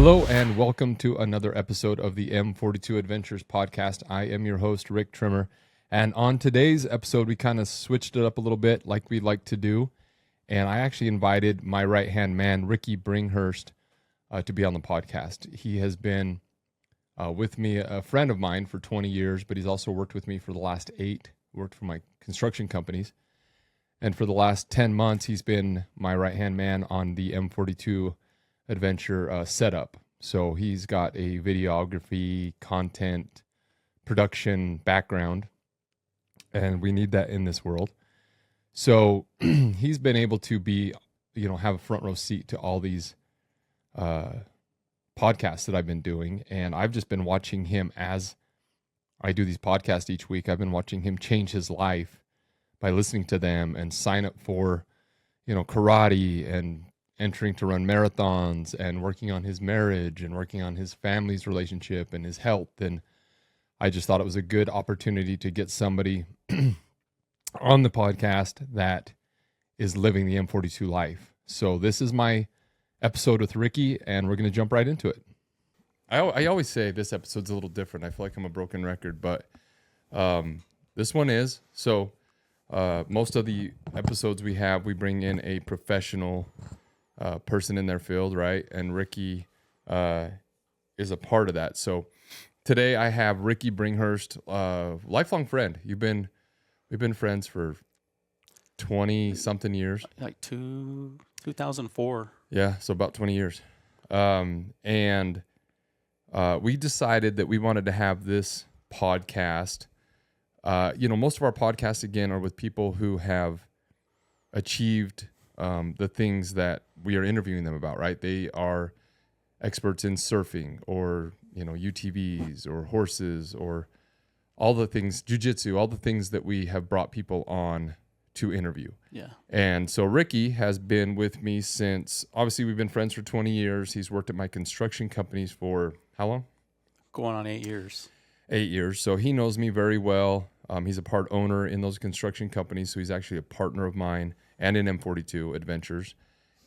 Hello and welcome to another episode of the M42 Adventures podcast. I am your host, Rick Trimmer. And on today's episode, we kind of switched it up a little bit like we like to do. And I actually invited my right-hand man, Ricky Bringhurst, to be on the podcast. He has been with me, a friend of mine for 20 years, but he's also worked with me for the last 8, worked for my construction companies. And for the last 10 months, he's been my right-hand man on the M42 Adventure setup. So he's got a videography, content, production background, and we need that in this world. So he's been able to be, have a front row seat to all these podcasts that I've been doing. And I've just been watching him as I do these podcasts each week. I've been watching him change his life by listening to them and sign up for, karate and entering to run marathons and working on his marriage and working on his family's relationship and his health. And I just thought it was a good opportunity to get somebody on the podcast that is living the M42 life. So this is my episode with Ricky, and we're going to jump right into it. I always say this episode's a little different. I feel like I'm a broken record, but this one is. So most of the episodes we bring in a professional person in their field, right? And Ricky is a part of that. So today I have Ricky Bringhurst, lifelong friend. We've been friends for 20 something years. Like 2004. Yeah, so about 20 years. And we decided that we wanted to have this podcast. Most of our podcasts, again, are with people who have achieved the things that we are interviewing them about, right? They are experts in surfing or, UTVs or horses or all the things, jiu-jitsu, all the things that we have brought people on to interview. Yeah. And so Ricky has been with me since, obviously we've been friends for 20 years. He's worked at my construction companies for how long? Going on 8 years. 8 years. So he knows me very well. He's a part owner in those construction companies. So he's actually a partner of mine and in M42 Adventures.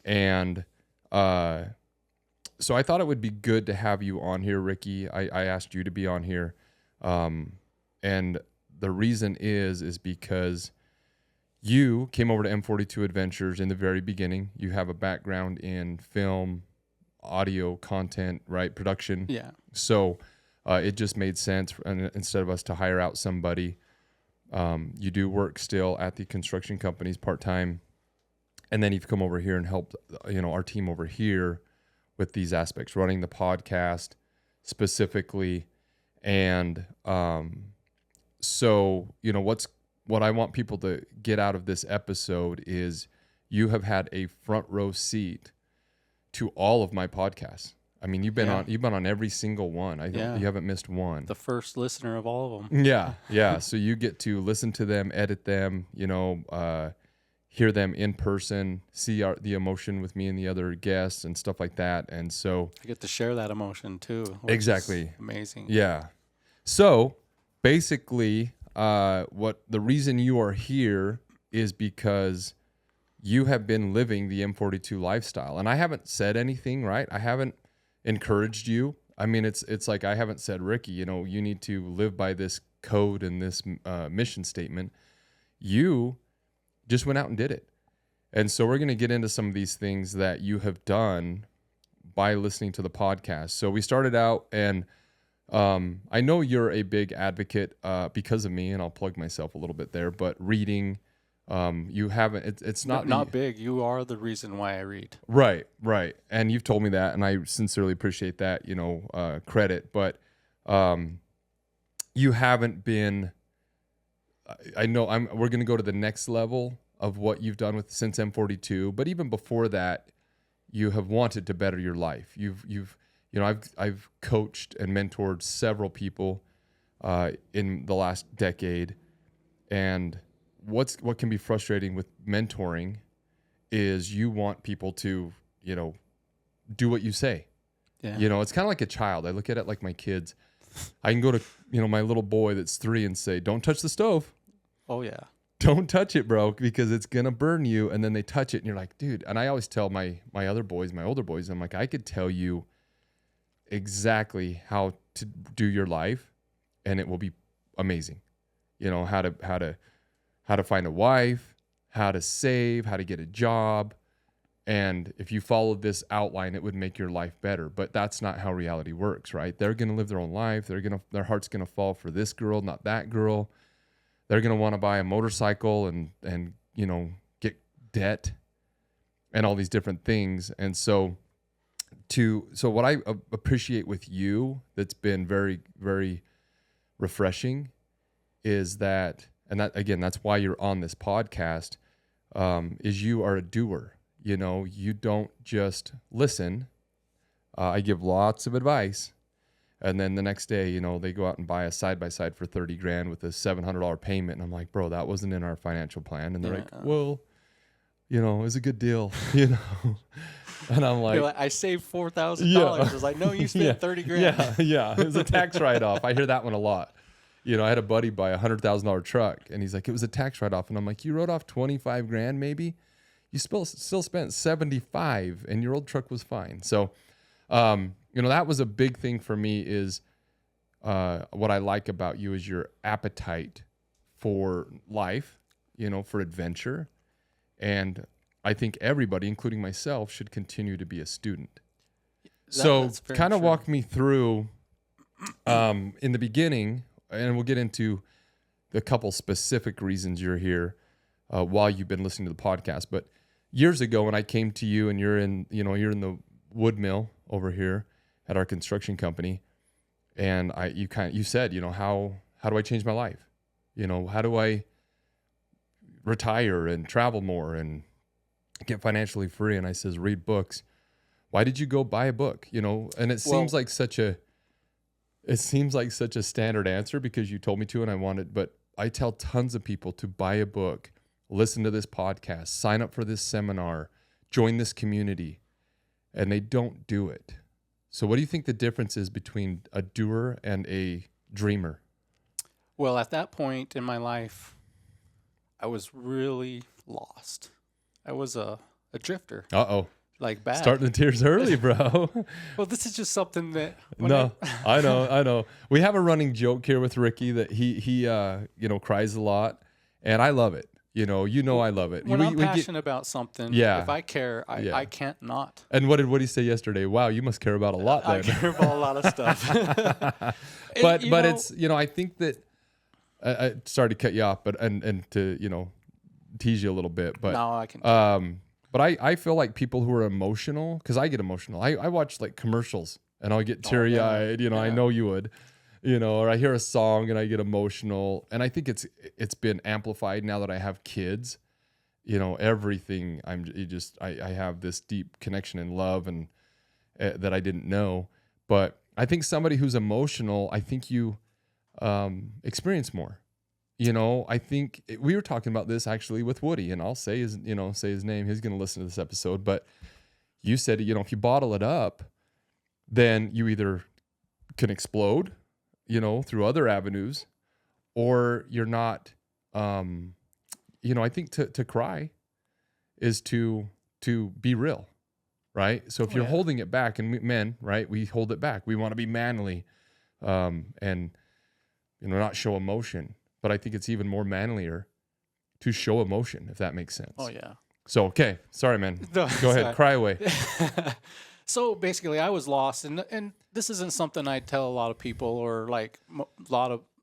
And so I thought it would be good to have you on here, Ricky. I asked you to be on here. And the reason is because you came over to M42 Adventures in the very beginning. You have a background in film, audio, content, right? Production. Yeah. So it just made sense. And instead of us to hire out somebody, you do work still at the construction companies part-time. And then you've come over here and helped, our team over here with these aspects, running the podcast specifically. And so, what I want people to get out of this episode is you have had a front row seat to all of my podcasts. I mean, you've been on every single one. I think you haven't missed one. The first listener of all of them. Yeah. So you get to listen to them, edit them, hear them in person, see the emotion with me and the other guests and stuff like that. And so I get to share that emotion too. Exactly. Amazing. Yeah. So basically, what the reason you are here is because you have been living the M42 lifestyle. And I haven't said anything, right? I haven't encouraged you. I mean, it's like I haven't said, Ricky, you need to live by this code and this mission statement. You just went out and did it. And so we're going to get into some of these things that you have done by listening to the podcast. So we started out, and I know you're a big advocate because of me, and I'll plug myself a little bit there, but reading, you haven't, it's not big. You are the reason why I read. Right. And you've told me that, and I sincerely appreciate that, credit, but you haven't been, I know we're going to go to the next level of what you've done since M42, but even before that, you have wanted to better your life. I've coached and mentored several people in the last decade, and what can be frustrating with mentoring is you want people to, do what you say. Yeah. It's kind of like a child. I look at it like my kids. I can go to, my little boy that's 3 and say, "Don't touch the stove." Oh yeah. Don't touch it, bro, because it's going to burn you. And then they touch it and you're like, dude. And I always tell my other boys, my older boys, I'm like, I could tell you exactly how to do your life, and it will be amazing. You know, how to find a wife, how to save, how to get a job. And if you followed this outline, it would make your life better. But that's not how reality works, right? They're going to live their own life. Their heart's going to fall for this girl, not that girl. They're going to want to buy a motorcycle and you know, get debt and all these different things. And so what I appreciate with you that's been very, very refreshing is that, and that again, that's why you're on this podcast, is you are a doer. You know, you don't just listen. I give lots of advice. And then the next day, you know, they go out and buy a side-by-side for $30,000 with a $700 payment. And I'm like, bro, that wasn't in our financial plan. And they're like, well, you know, it's a good deal, you know. And I'm like, I saved $4,000. Yeah. I was like, no, you spent $30,000. Yeah. It was a tax write-off. I hear that one a lot. You know, I had a buddy buy a $100,000 truck, and he's like, it was a tax write-off. And I'm like, you wrote off $25,000 maybe? You still spent $75,000, and your old truck was fine. So, you know, that was a big thing for me is what I like about you is your appetite for life, you know, for adventure. And I think everybody, including myself, should continue to be a student. So kind of walk me through in the beginning, and we'll get into the couple specific reasons you're here while you've been listening to the podcast. But years ago when I came to you and you're in the wood mill over here at our construction company, and you said, you know, how do I change my life? You know, how do I retire and travel more and get financially free? And I says, read books. Why did you go buy a book? You know, and it seems like such a standard answer because you told me to and I wanted, but I tell tons of people to buy a book, listen to this podcast, sign up for this seminar, join this community, and they don't do it. So what do you think the difference is between a doer and a dreamer? Well, at that point in my life, I was really lost. I was a drifter. Uh-oh. Like bad. Starting the tears early, bro. Well, this is just something that... I know. We have a running joke here with Ricky that he you know, cries a lot, and I love it. You know, I love it. When I'm passionate about something, if I care, I can't not. And what did he say yesterday? Wow, you must care about a lot then. I care about a lot of stuff. but it's, you know, I think that, I sorry to cut you off, but and to, you know, tease you a little bit, but no, I can. But I feel like people who are emotional, because I get emotional. I watch like commercials and I'll get teary-eyed, you know, I know you would. You know, or I hear a song and I get emotional, and I think it's been amplified now that I have kids. You know, everything I have this deep connection and love and that I didn't know. But I think somebody who's emotional, I think you experience more. You know, I think we were talking about this actually with Woody, and I'll say his name. He's going to listen to this episode, but you said, you know, if you bottle it up, then you either can explode, you know, through other avenues, or you're not, you know, I think to cry is to be real, right? So if you're holding it back, and men, right, we hold it back. We want to be manly, and, you know, not show emotion. But I think it's even more manlier to show emotion, if that makes sense. Oh, yeah. So, okay. Sorry, man. No, Go ahead. Cry away. So basically, I was lost. And this isn't something I tell a lot of people or like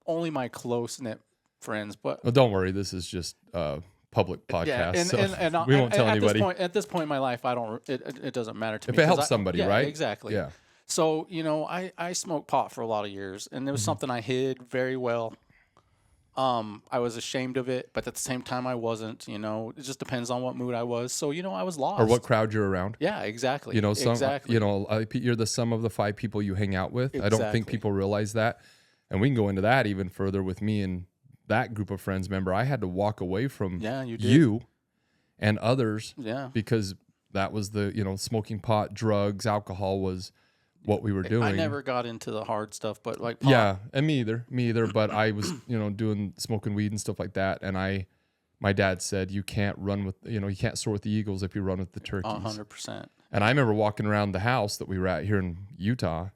only my close-knit friends. But well, don't worry. This is just a public podcast. Yeah, and we won't tell anybody. At this point in my life, it doesn't matter to me. If it helps somebody, right? Exactly. Yeah. So, you know, I smoked pot for a lot of years, and it was something I hid very well. I was ashamed of it, but at the same time I wasn't, you know, it just depends on what mood I was. So, you know, I was lost. Or what crowd you're around. Yeah, exactly. You know, you know, you're the sum of the 5 people you hang out with. Exactly. I don't think people realize that. And we can go into that even further with me and that group of friends. Remember, I had to walk away from you and others because that was the, you know, smoking pot, drugs, alcohol was what we were doing. I never got into the hard stuff, but like pot. Yeah, and me either. But I was, you know, smoking weed and stuff like that. And my dad said, you can't run with, you know, you can't soar with the eagles if you run with the turkeys. 100%. And I remember walking around the house that we were at here in Utah,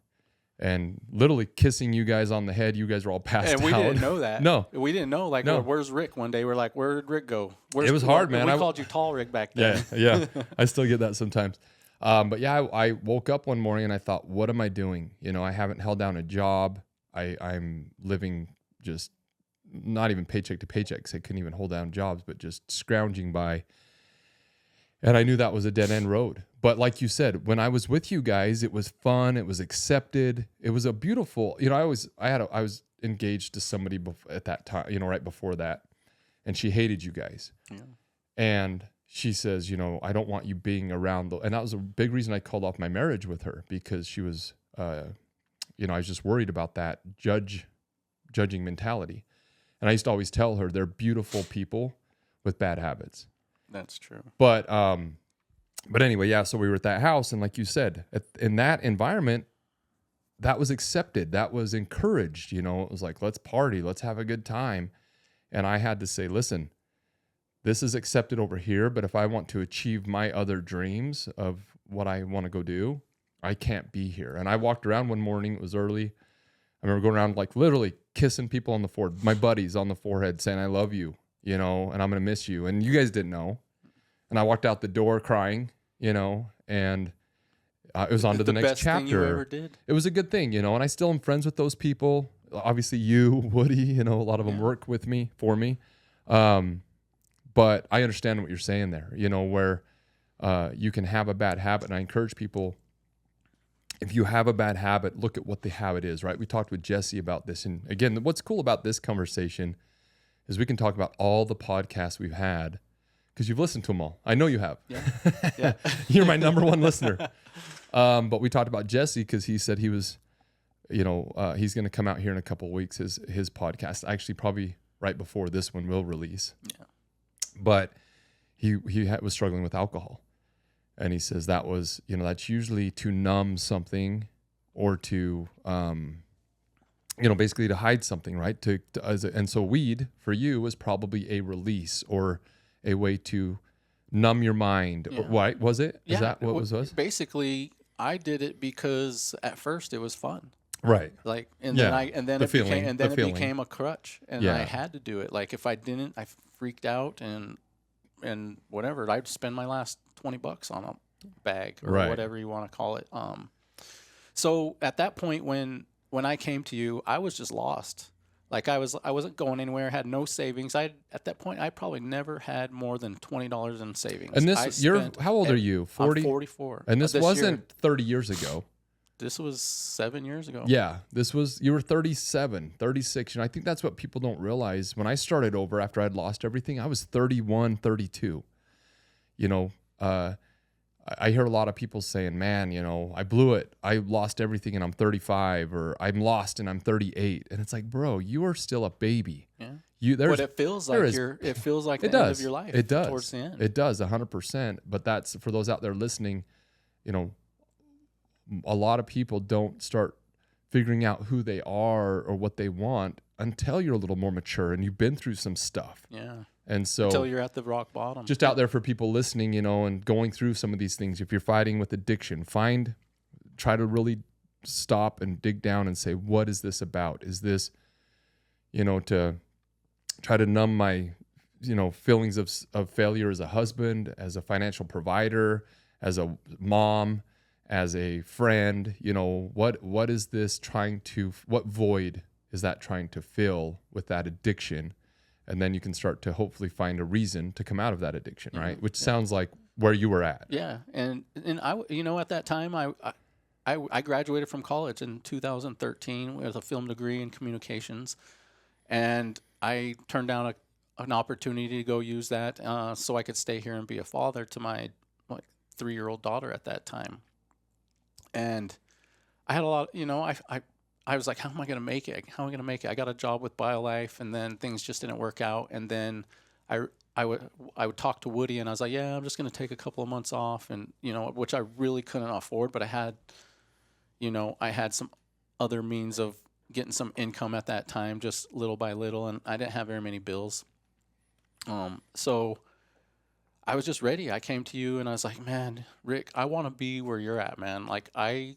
and literally kissing you guys on the head. You guys were all passed And we out. didn't know that. No. We didn't know. Like, No. where's Rick? One day we're like, where did Rick go? It was hard, man. We called you Tall Rick back then. Yeah. I still get that sometimes. But yeah, I woke up one morning and I thought, what am I doing? You know, I haven't held down a job. I'm living just not even paycheck to paycheck, 'cause I couldn't even hold down jobs, but just scrounging by. And I knew that was a dead end road. But like you said, when I was with you guys, it was fun. It was accepted. It was a beautiful, you know, I was engaged to somebody at that time, you know, right before that. And she hated you guys. Yeah. And she says, you know, I don't want you being around. And that was a big reason I called off my marriage with her, because she was, you know, I was just worried about that judging mentality. And I used to always tell her they're beautiful people with bad habits. That's true. But anyway, yeah, so we were at that house, and like you said, in that environment, that was accepted. That was encouraged. You know, it was like, let's party, let's have a good time. And I had to say, listen, this is accepted over here, but if I want to achieve my other dreams of what I want to go do, I can't be here. And I walked around one morning, it was early. I remember going around like literally kissing people on the forehead, my buddies on the forehead, saying, I love you, you know, and I'm going to miss you. And you guys didn't know. And I walked out the door crying, you know, and it was on to the next best chapter. Thing you ever did. It was a good thing, you know, and I still am friends with those people. Obviously you, Woody, you know, a lot of them work with me, for me. But I understand what you're saying there, you know, where you can have a bad habit. And I encourage people, if you have a bad habit, look at what the habit is, right? We talked with Jesse about this. And again, what's cool about this conversation is we can talk about all the podcasts we've had, because you've listened to them all. I know you have. Yeah. You're my number one listener. But we talked about Jesse because he said he was, you know, he's going to come out here in a couple of weeks, his podcast. Actually, probably right before this one will release. Yeah. But he was struggling with alcohol. And he says that was, you know, that's usually to numb something or to, you know, basically to hide something, right? And so weed for you was probably a release or a way to numb your mind. Yeah. Or, was it? Yeah. Is that what it was? Basically, I did it because at first it was fun. Right. Like, and then it became a crutch, and Yeah. I had to do it. Like, if I didn't, I freaked out and whatever. I'd spend my last $20 on a bag or Right. whatever you want to call it. So at that point, when I came to you, I was just lost. Like, I wasn't going anywhere. Had no savings. At that point, I probably never had more than $20 in savings. And this, how old are you? 40? I'm 44. And this wasn't 30 years ago. This was 7 years ago. Yeah, you were 37, 36. And I think that's what people don't realize. When I started over after I'd lost everything, I was 31, 32. You know, I hear a lot of people saying, man, you know, I blew it. I lost everything and I'm 35, or I'm lost and I'm 38. And it's like, bro, you are still a baby. Yeah. But it feels like it feels like the end of your life. It does. Towards the end. It does, 100%. But that's, for those out there listening, you know, a lot of people don't start figuring out who they are or what they want until you're a little more mature and you've been through some stuff. Yeah. And so until you're at the rock bottom. Just out there for people listening, you know, and going through some of these things. If you're fighting with addiction, try to really stop and dig down and say, what is this about? Is this, you know, to try to numb my, you know, feelings of failure as a husband, as a financial provider, as a mom, as a friend, you know, what is this what void is that trying to fill with that addiction? And then you can start to hopefully find a reason to come out of that addiction, right? Which sounds like where you were at. Yeah. And I, you know, at that time, I graduated from college in 2013 with a film degree in communications. And I turned down an opportunity to go use that so I could stay here and be a father to my 3-year-old daughter at that time. And I had a lot, you know, I was like, how am I going to make it? How am I going to make it? I got a job with BioLife, and then things just didn't work out. And then I would talk to Woody, and I was like, yeah, I'm just going to take a couple of months off, and, you know, which I really couldn't afford, but I had some other means of getting some income at that time, just little by little, and I didn't have very many bills. So I was just ready. I came to you and I was like, man, Rick, I want to be where you're at, man. Like, I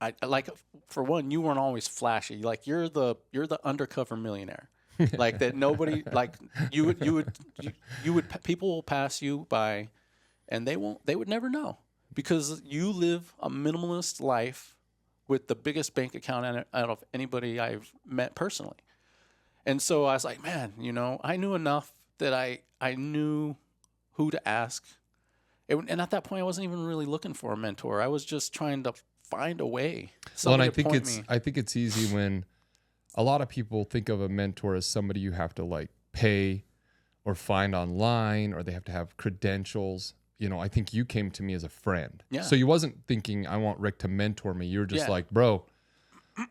I like, for one, you weren't always flashy. Like you're the undercover millionaire. Like that nobody, like you would people will pass you by and they would never know because you live a minimalist life with the biggest bank account out of anybody I've met personally. And so I was like, man, I knew enough that I knew who to ask. And at that point, I wasn't even really looking for a mentor. I was just trying to find a way. Well, and I think it's easy when a lot of people think of a mentor as somebody you have to like pay or find online, or they have to have credentials. I think you came to me as a friend. Yeah. So you wasn't thinking I want Rick to mentor me. You were just like, bro,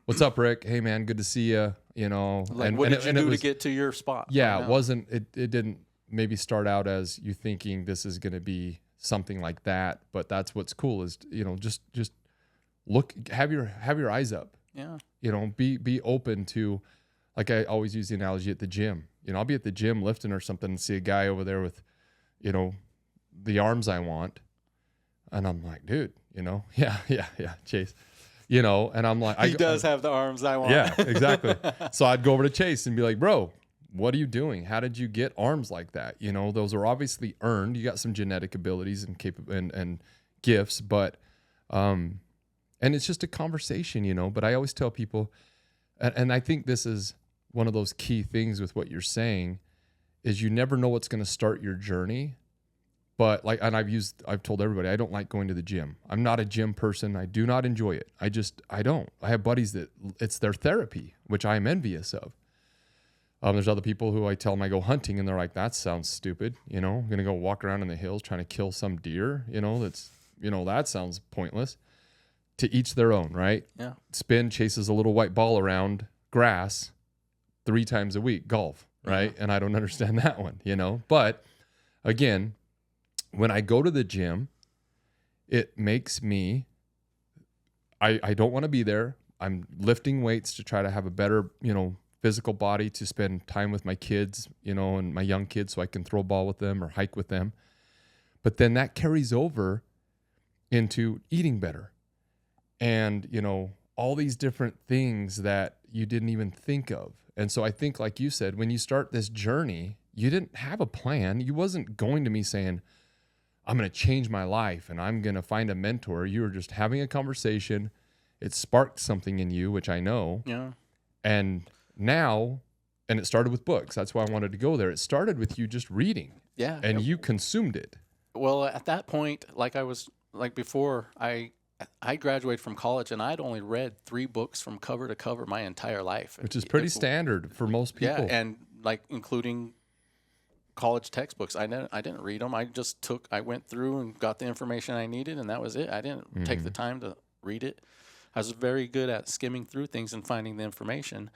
what's up, Rick? Hey man, good to see you. Like, what did you do to get to your spot? Yeah, it didn't maybe start out as you thinking this is going to be something like that, but that's what's cool is, just look, have your eyes up. Yeah. Be open to, like I always use the analogy at the gym. I'll be at the gym lifting or something and see a guy over there with, the arms I want. And I'm like, dude, yeah, Chase, and I'm like, he does have the arms I want. Yeah, exactly. So I'd go over to Chase and be like, bro, what are you doing? How did you get arms like that? Those are obviously earned. You got some genetic abilities and gifts, but, and it's just a conversation, but I always tell people, and I think this is one of those key things with what you're saying is you never know what's going to start your journey. But I've told everybody, I don't like going to the gym. I'm not a gym person. I do not enjoy it. I don't. I have buddies that it's their therapy, which I am envious of. There's other people who I tell them I go hunting and they're like, that sounds stupid. I'm going to go walk around in the hills trying to kill some deer. That sounds pointless. To each their own, right? Yeah. Spin chases a little white ball around grass 3 times a week, golf, right? Yeah. And I don't understand that one, But again, when I go to the gym, it makes me, I don't want to be there. I'm lifting weights to try to have a better, physical body to spend time with my kids, and my young kids so I can throw a ball with them or hike with them. But then that carries over into eating better. And, all these different things that you didn't even think of. And so I think, like you said, when you start this journey, you didn't have a plan. You wasn't going to me saying, I'm going to change my life and I'm going to find a mentor. You were just having a conversation. It sparked something in you, which I know. Yeah. And now, and it started with books. That's why I wanted to go there. It started with you just reading. Yeah. And you consumed it. Well, at that point, before, I graduated from college and I'd only read 3 books from cover to cover my entire life. Which is pretty standard for most people. Yeah, and including college textbooks. I didn't read them. I went through and got the information I needed, and that was it. I didn't take the time to read it. I was very good at skimming through things and finding the information.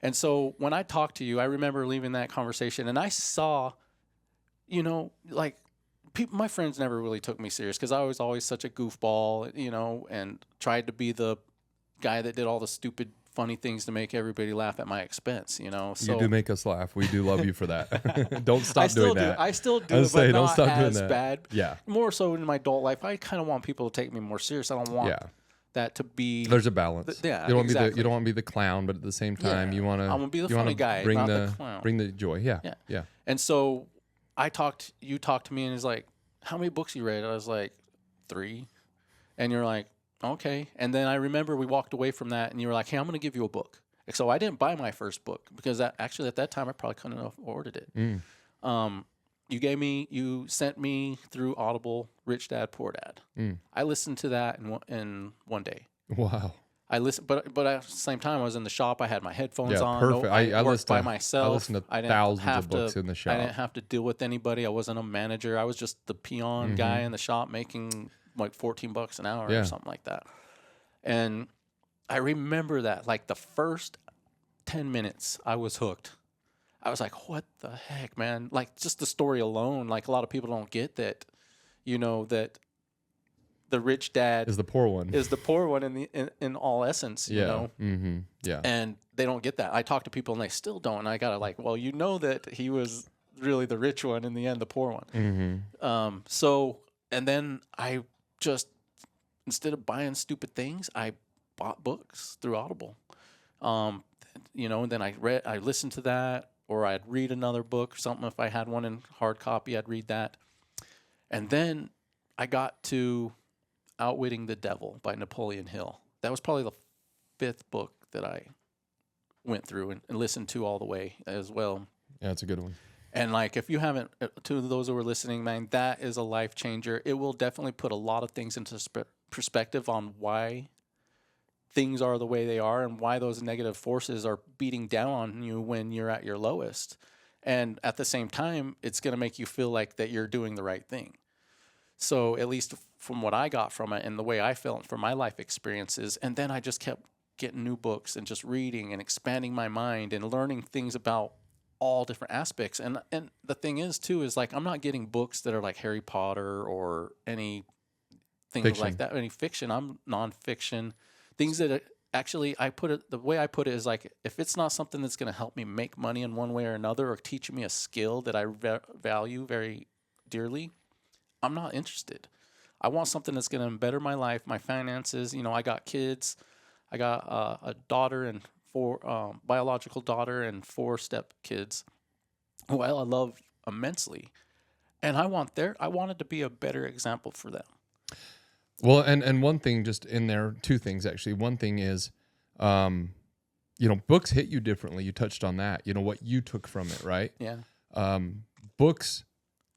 And so when I talked to you, I remember leaving that conversation, and I saw, my friends never really took me serious because I was always such a goofball, and tried to be the guy that did all the stupid, funny things to make everybody laugh at my expense, So you do make us laugh. We do love you for that. Don't stop doing that. I still do, but don't not stop as doing that. bad. Yeah. More so in my adult life, I kind of want people to take me more serious. I don't want that to be. There's a balance. Yeah, you don't exactly. you don't want to be the clown, but at the same time, you want to. I want to be the funny guy, bring not the clown. Bring the joy. Yeah. And so you talked to me, and he's like, how many books you read? I was like, 3. And you're like, okay. And then I remember we walked away from that and you were like, hey, I'm going to give you a book. So I didn't buy my first book because at that time I probably couldn't have ordered it. You sent me through Audible, Rich Dad, Poor Dad. I listened to that in one day. Wow. I listened, but at the same time I was in the shop. I had my headphones on. Perfect. I worked by myself. I listened to thousands of books in the shop. I didn't have to deal with anybody. I wasn't a manager. I was just the peon guy in the shop making like $14 an hour or something like that. And I remember that like the first 10 minutes I was hooked. I was like, what the heck, man? Like just the story alone, like a lot of people don't get that, that the rich dad is the poor one. In all essence, you know. Mm-hmm. Yeah. And they don't get that. I talk to people and they still don't. And I gotta that he was really the rich one in the end, the poor one. So and then I just, instead of buying stupid things, I bought books through Audible. Um, and then I listened to that, or I'd read another book or something. If I had one in hard copy, I'd read that. And then I got to Outwitting the Devil by Napoleon Hill. That was probably the 5th book that I went through and listened to all the way as well. Yeah, it's a good one. And like, if you haven't, to those who are listening, man, that is a life changer. It will definitely put a lot of things into perspective on why things are the way they are and why those negative forces are beating down on you when you're at your lowest. And at the same time, it's going to make you feel like that you're doing the right thing. So at least from what I got from it and the way I felt from my life experiences, and then I just kept getting new books and just reading and expanding my mind and learning things about all different aspects. And the thing is too, is like, I'm not getting books that are like Harry Potter or any things like that, any fiction. I'm nonfiction, things that actually, the way I put it is like, if it's not something that's going to help me make money in one way or another, or teach me a skill that I value very dearly, I'm not interested. I want something that's going to better my life, my finances. I got kids. I got a daughter and 4 biological daughter and 4 step kids who I love immensely. And I wanted to be a better example for them. Well, and one thing just in there, 2 things actually. One thing is, books hit you differently. You touched on that, what you took from it, right? Yeah. Books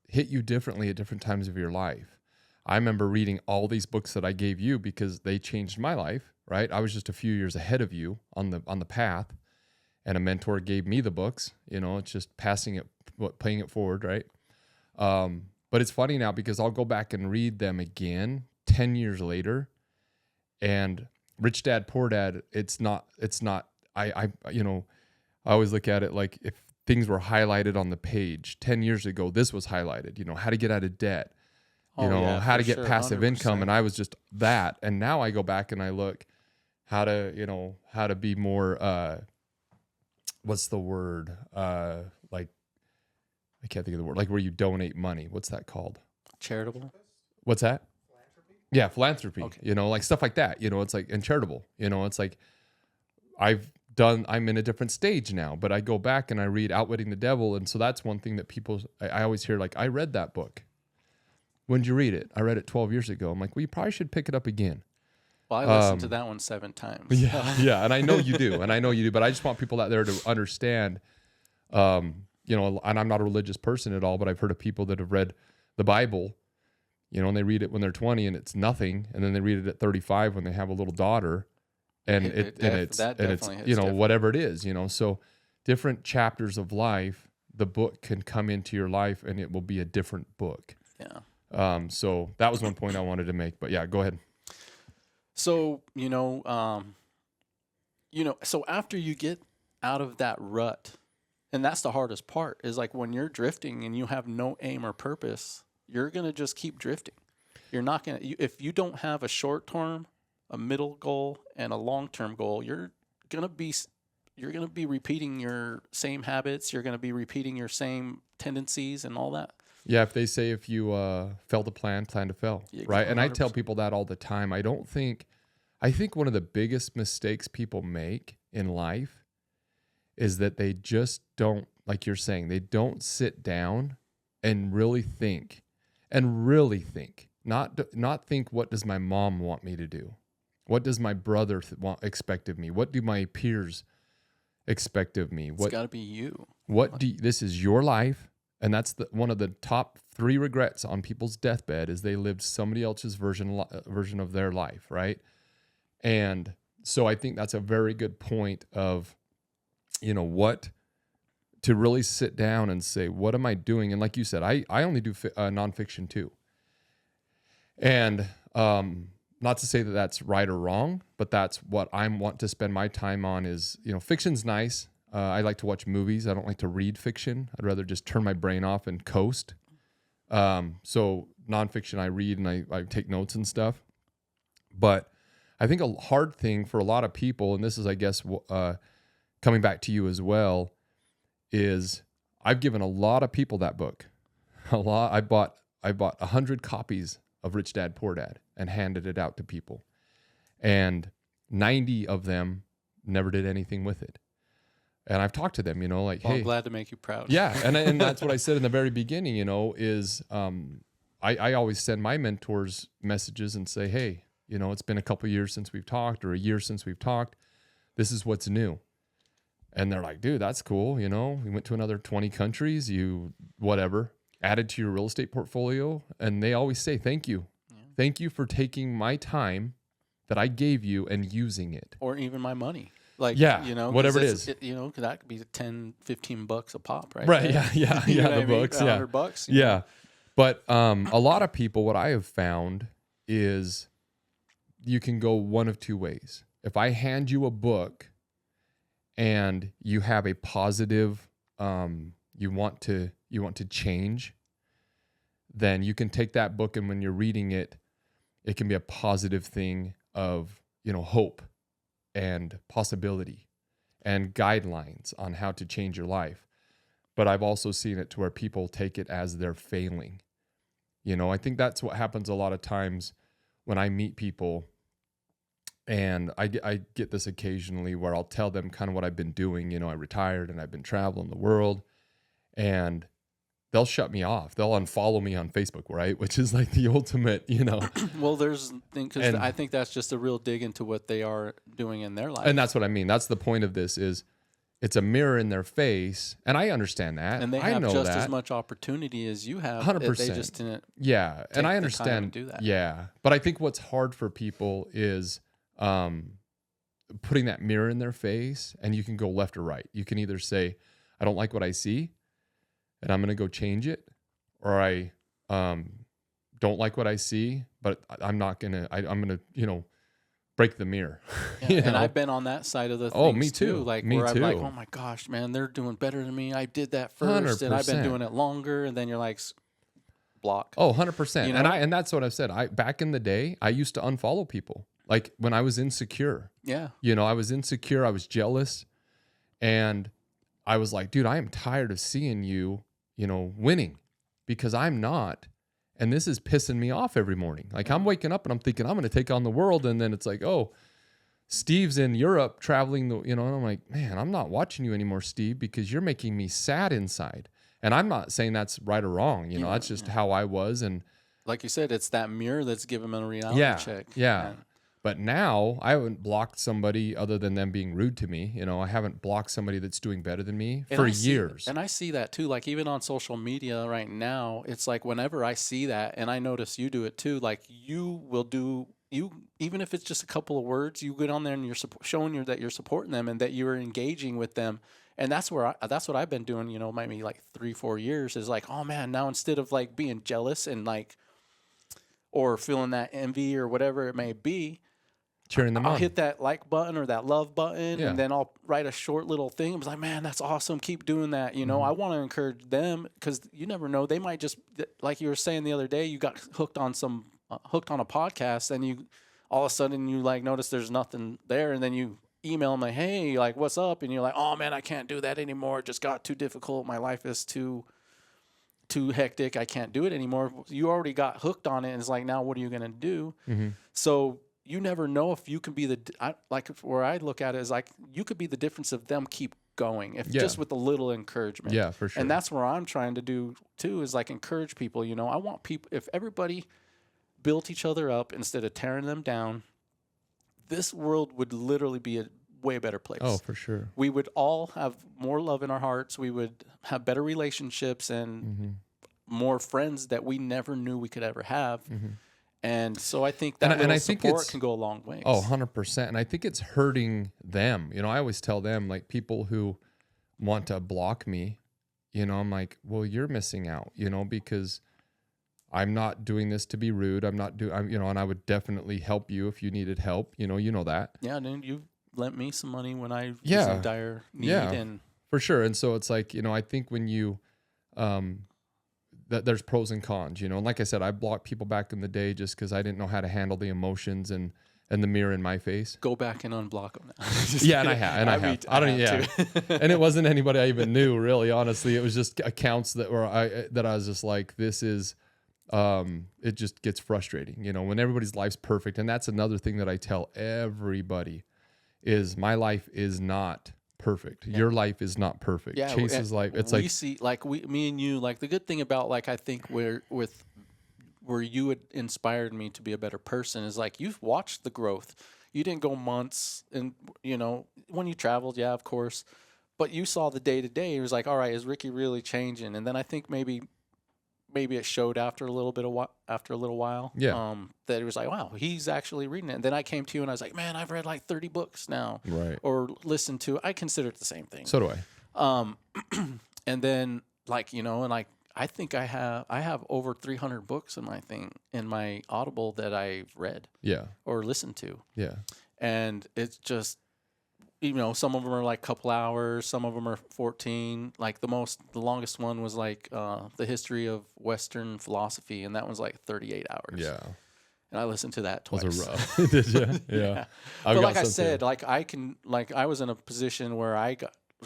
hit you differently at different times of your life. I remember reading all these books that I gave you because they changed my life, right? I was just a few years ahead of you on the path, and a mentor gave me the books. It's just paying it forward, right? But it's funny now because I'll go back and read them again 10 years later, and Rich Dad Poor Dad, it's not, I always look at it like if things were highlighted on the page 10 years ago, this was highlighted, how to get out of debt, how to get passive 100%. Income. And I was just that. And now I go back and I look how to be more, what's the word? Like, I can't think of the word, like where you donate money. What's that called? Charitable. What's that? Yeah, philanthropy, Okay. Like stuff like that, it's like, and charitable, it's like I'm in a different stage now, but I go back and I read Outwitting the Devil. And so that's one thing that I always hear, like, I read that book. When did you read it? I read it 12 years ago. I'm like, well, you probably should pick it up again. Well, I listened to that one 7 times. Yeah. And I know you do. But I just want people out there to understand, and I'm not a religious person at all, but I've heard of people that have read the Bible, and they read it when they're 20 and it's nothing. And then they read it at 35 when they have a little daughter. And it's whatever it is, so different chapters of life, the book can come into your life and it will be a different book. Yeah. So that was one point I wanted to make, but yeah, go ahead. So, so after you get out of that rut, and that's the hardest part, is like when you're drifting and you have no aim or purpose, you're going to just keep drifting. You're not going to, if you don't have a short term, a middle goal, and a long-term goal, you're going to be repeating your same habits. You're going to be repeating your same tendencies and all that. Yeah. If they say, if you fail to plan to fail, yeah, right? 100%. And I tell people that all the time. I think one of the biggest mistakes people make in life is that they just don't, like you're saying, they don't sit down and really think, not think, what does my mom want me to do? What does my brother expect of me? What do my peers expect of me? It's got to be you. This is your life, and that's one of the top 3 regrets on people's deathbed is they lived somebody else's version of their life, right? And so I think that's a very good point of, what to really sit down and say, what am I doing? And like you said, I only do nonfiction too, and not to say that that's right or wrong, but that's what I want to spend my time on is, fiction's nice. I like to watch movies. I don't like to read fiction. I'd rather just turn my brain off and coast. So nonfiction I read and I take notes and stuff. But I think a hard thing for a lot of people, and this is, I guess, coming back to you as well, is I've given a lot of people that book. I bought 100 copies of Rich Dad Poor Dad and handed it out to people. And 90 of them never did anything with it. And I've talked to them, like, Well, hey, I'm glad to make you proud. yeah. And that's what I said in the very beginning, is I always send my mentors messages and say, hey, it's been a couple years since we've talked, or a year since we've talked. This is what's new. And they're like, dude, that's cool. We went to another 20 countries, whatever, added to your real estate portfolio. And they always say, thank you. Yeah. Thank you for taking my time that I gave you and using it. Or even my money. Like, whatever it is. That could be $10, $15 a pop, right? Right. There. Yeah. The books. Yeah. $100. Yeah. But a lot of people, what I have found is you can go one of two ways. If I hand you a book and you have a positive, you want to change, then you can take that book, and when you're reading it, it can be a positive thing of, hope and possibility and guidelines on how to change your life. But I've also seen it to where people take it as they're failing. I think that's what happens a lot of times when I meet people. And I get this occasionally where I'll tell them kind of what I've been doing. I retired and I've been traveling the world, and they'll shut me off. They'll unfollow me on Facebook, right? Which is like the ultimate, Well, there's because I think that's just a real dig into what they are doing in their life. And that's what I mean. That's the point of this is it's a mirror in their face. And I understand that. And they have just as much opportunity as you have. 100%. They just didn't. Yeah. And I understand. Do that. Yeah. But I think what's hard for people is putting that mirror in their face, and you can go left or right. You can either say, I don't like what I see, and I'm going to go change it, or I don't like what I see, but I'm not going to, I'm going to, break the mirror. Yeah, and I've been on that side of the things me too. Like Me where too. I'm like, oh my gosh, man, they're doing better than me. I did that first, 100%. and I've been doing it longer. And then you're like, block. Oh, 100%. And that's what I've said. Back in the day, I used to unfollow people. Like when I was insecure. Yeah. I was insecure. I was jealous. And I was like, dude, I am tired of seeing you, winning, because I'm not. And this is pissing me off every morning. Like I'm waking up and I'm thinking I'm going to take on the world. And then it's like, oh, Steve's in Europe traveling, and I'm like, man, I'm not watching you anymore, Steve, because you're making me sad inside. And I'm not saying that's right or wrong. That's just how I was. And like you said, it's that mirror that's giving them a reality check. Yeah. But now I haven't blocked somebody other than them being rude to me. I haven't blocked somebody that's doing better than me for years. And I see that too. Like even on social media right now, it's like whenever I see that, and I notice you do it too, like you will do, even if it's just a couple of words, you get on there and you're showing that you're supporting them and that you're engaging with them. And that's what I've been doing, maybe like 3-4 years is like, oh man, now instead of like being jealous and like, or feeling that envy or whatever it may be, cheering them on. I'll hit that like button or that love button, and then I'll write a short little thing. I was like, man, that's awesome. Keep doing that. I want to encourage them because you never know. They might just, like you were saying the other day, you got hooked on a podcast, and you all of a sudden you like notice there's nothing there, and then you email them like, hey, like what's up? And you're like, oh man, I can't do that anymore. It just got too difficult. My life is too hectic. I can't do it anymore. You already got hooked on it, and it's like, now what are you gonna do? Mm-hmm. So you never know if you can be where I look at it is like you could be the difference of them keep going just with a little encouragement. Yeah, for sure. And that's where I'm trying to do too is like encourage people. I want people, if everybody built each other up instead of tearing them down, this world would literally be a way better place. Oh, for sure. We would all have more love in our hearts. We would have better relationships and more friends that we never knew we could ever have. Mm-hmm. And so I think that little support can go a long way. Oh, 100%. And I think it's hurting them. I always tell them, like people who want to block me, I'm like, well, you're missing out, because I'm not doing this to be rude. I'm not and I would definitely help you if you needed help. You know that. Yeah, dude, you lent me some money when I was in dire need. And for sure. And so it's like, I think when you, that there's pros and cons, and like I said, I blocked people back in the day just because I didn't know how to handle the emotions and the mirror in my face. Go back and unblock them now. Yeah, and I have. And it wasn't anybody I even knew, really, honestly. It was just accounts that I was just like, this is it just gets frustrating, when everybody's life's perfect. And that's another thing that I tell everybody is my life is not perfect. Yeah. Your life is not perfect. Yeah, Chase's life, it's we see, like me and you, like the good thing about, like, I think where you had inspired me to be a better person is like you've watched the growth. You didn't go months, and when you traveled, yeah, of course, but you saw the day to day. It was like, all right, is Ricky really changing? And then I think maybe it showed after a little while. Yeah. That it was like, wow, he's actually reading it. And then I came to you and I was like, man, I've read like 30 books now. Right. Or listened to. I consider it the same thing. So do I. And then and like I think I have over 300 books in my Audible that I've read. Yeah. Or listened to. Yeah. And it's just, some of them are like a couple hours, some of them are 14. Like the longest one was like the history of Western philosophy, and that was like 38 hours. Yeah. And I listened to that twice. Those are rough. Did you? Yeah. But like I said, like I was in a position where I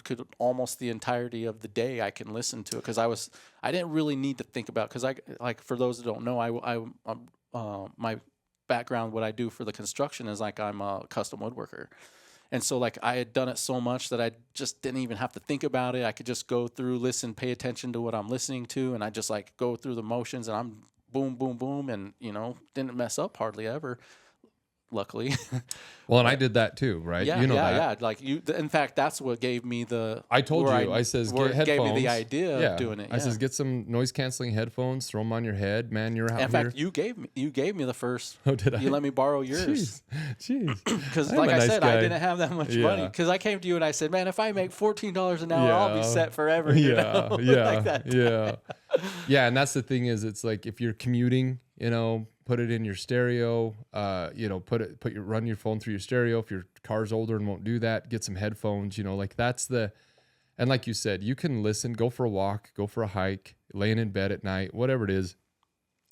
could almost the entirety of the day I can listen to it because I didn't really need to think about, because for those that don't know, my background, what I do for the construction is like I'm a custom woodworker. And so like I had done it so much that I just didn't even have to think about it. I could just go through, listen, pay attention to what I'm listening to. And I just like go through the motions, and I'm boom, boom, boom. And, didn't mess up hardly ever. Luckily. Well, and I did that too, right? Yeah, yeah. Like in fact, that's what gave me I told you, I says, get headphones. Gave me the idea of doing it. Yeah. I says, get some noise canceling headphones, throw them on your head, man. You're out here. In fact, you gave me the first. Oh, did I? You let me borrow yours. Jeez. Because like I said, I didn't have that much money. Because I came to you and I said, man, if I make $14 an hour, I'll be set forever. Yeah. Like that. Yeah. Yeah. And that's the thing is, it's like if you're commuting, put it in your stereo, run your phone through your stereo. If your car's older and won't do that, get some headphones, like that's and like you said, you can listen, go for a walk, go for a hike, laying in bed at night, whatever it is,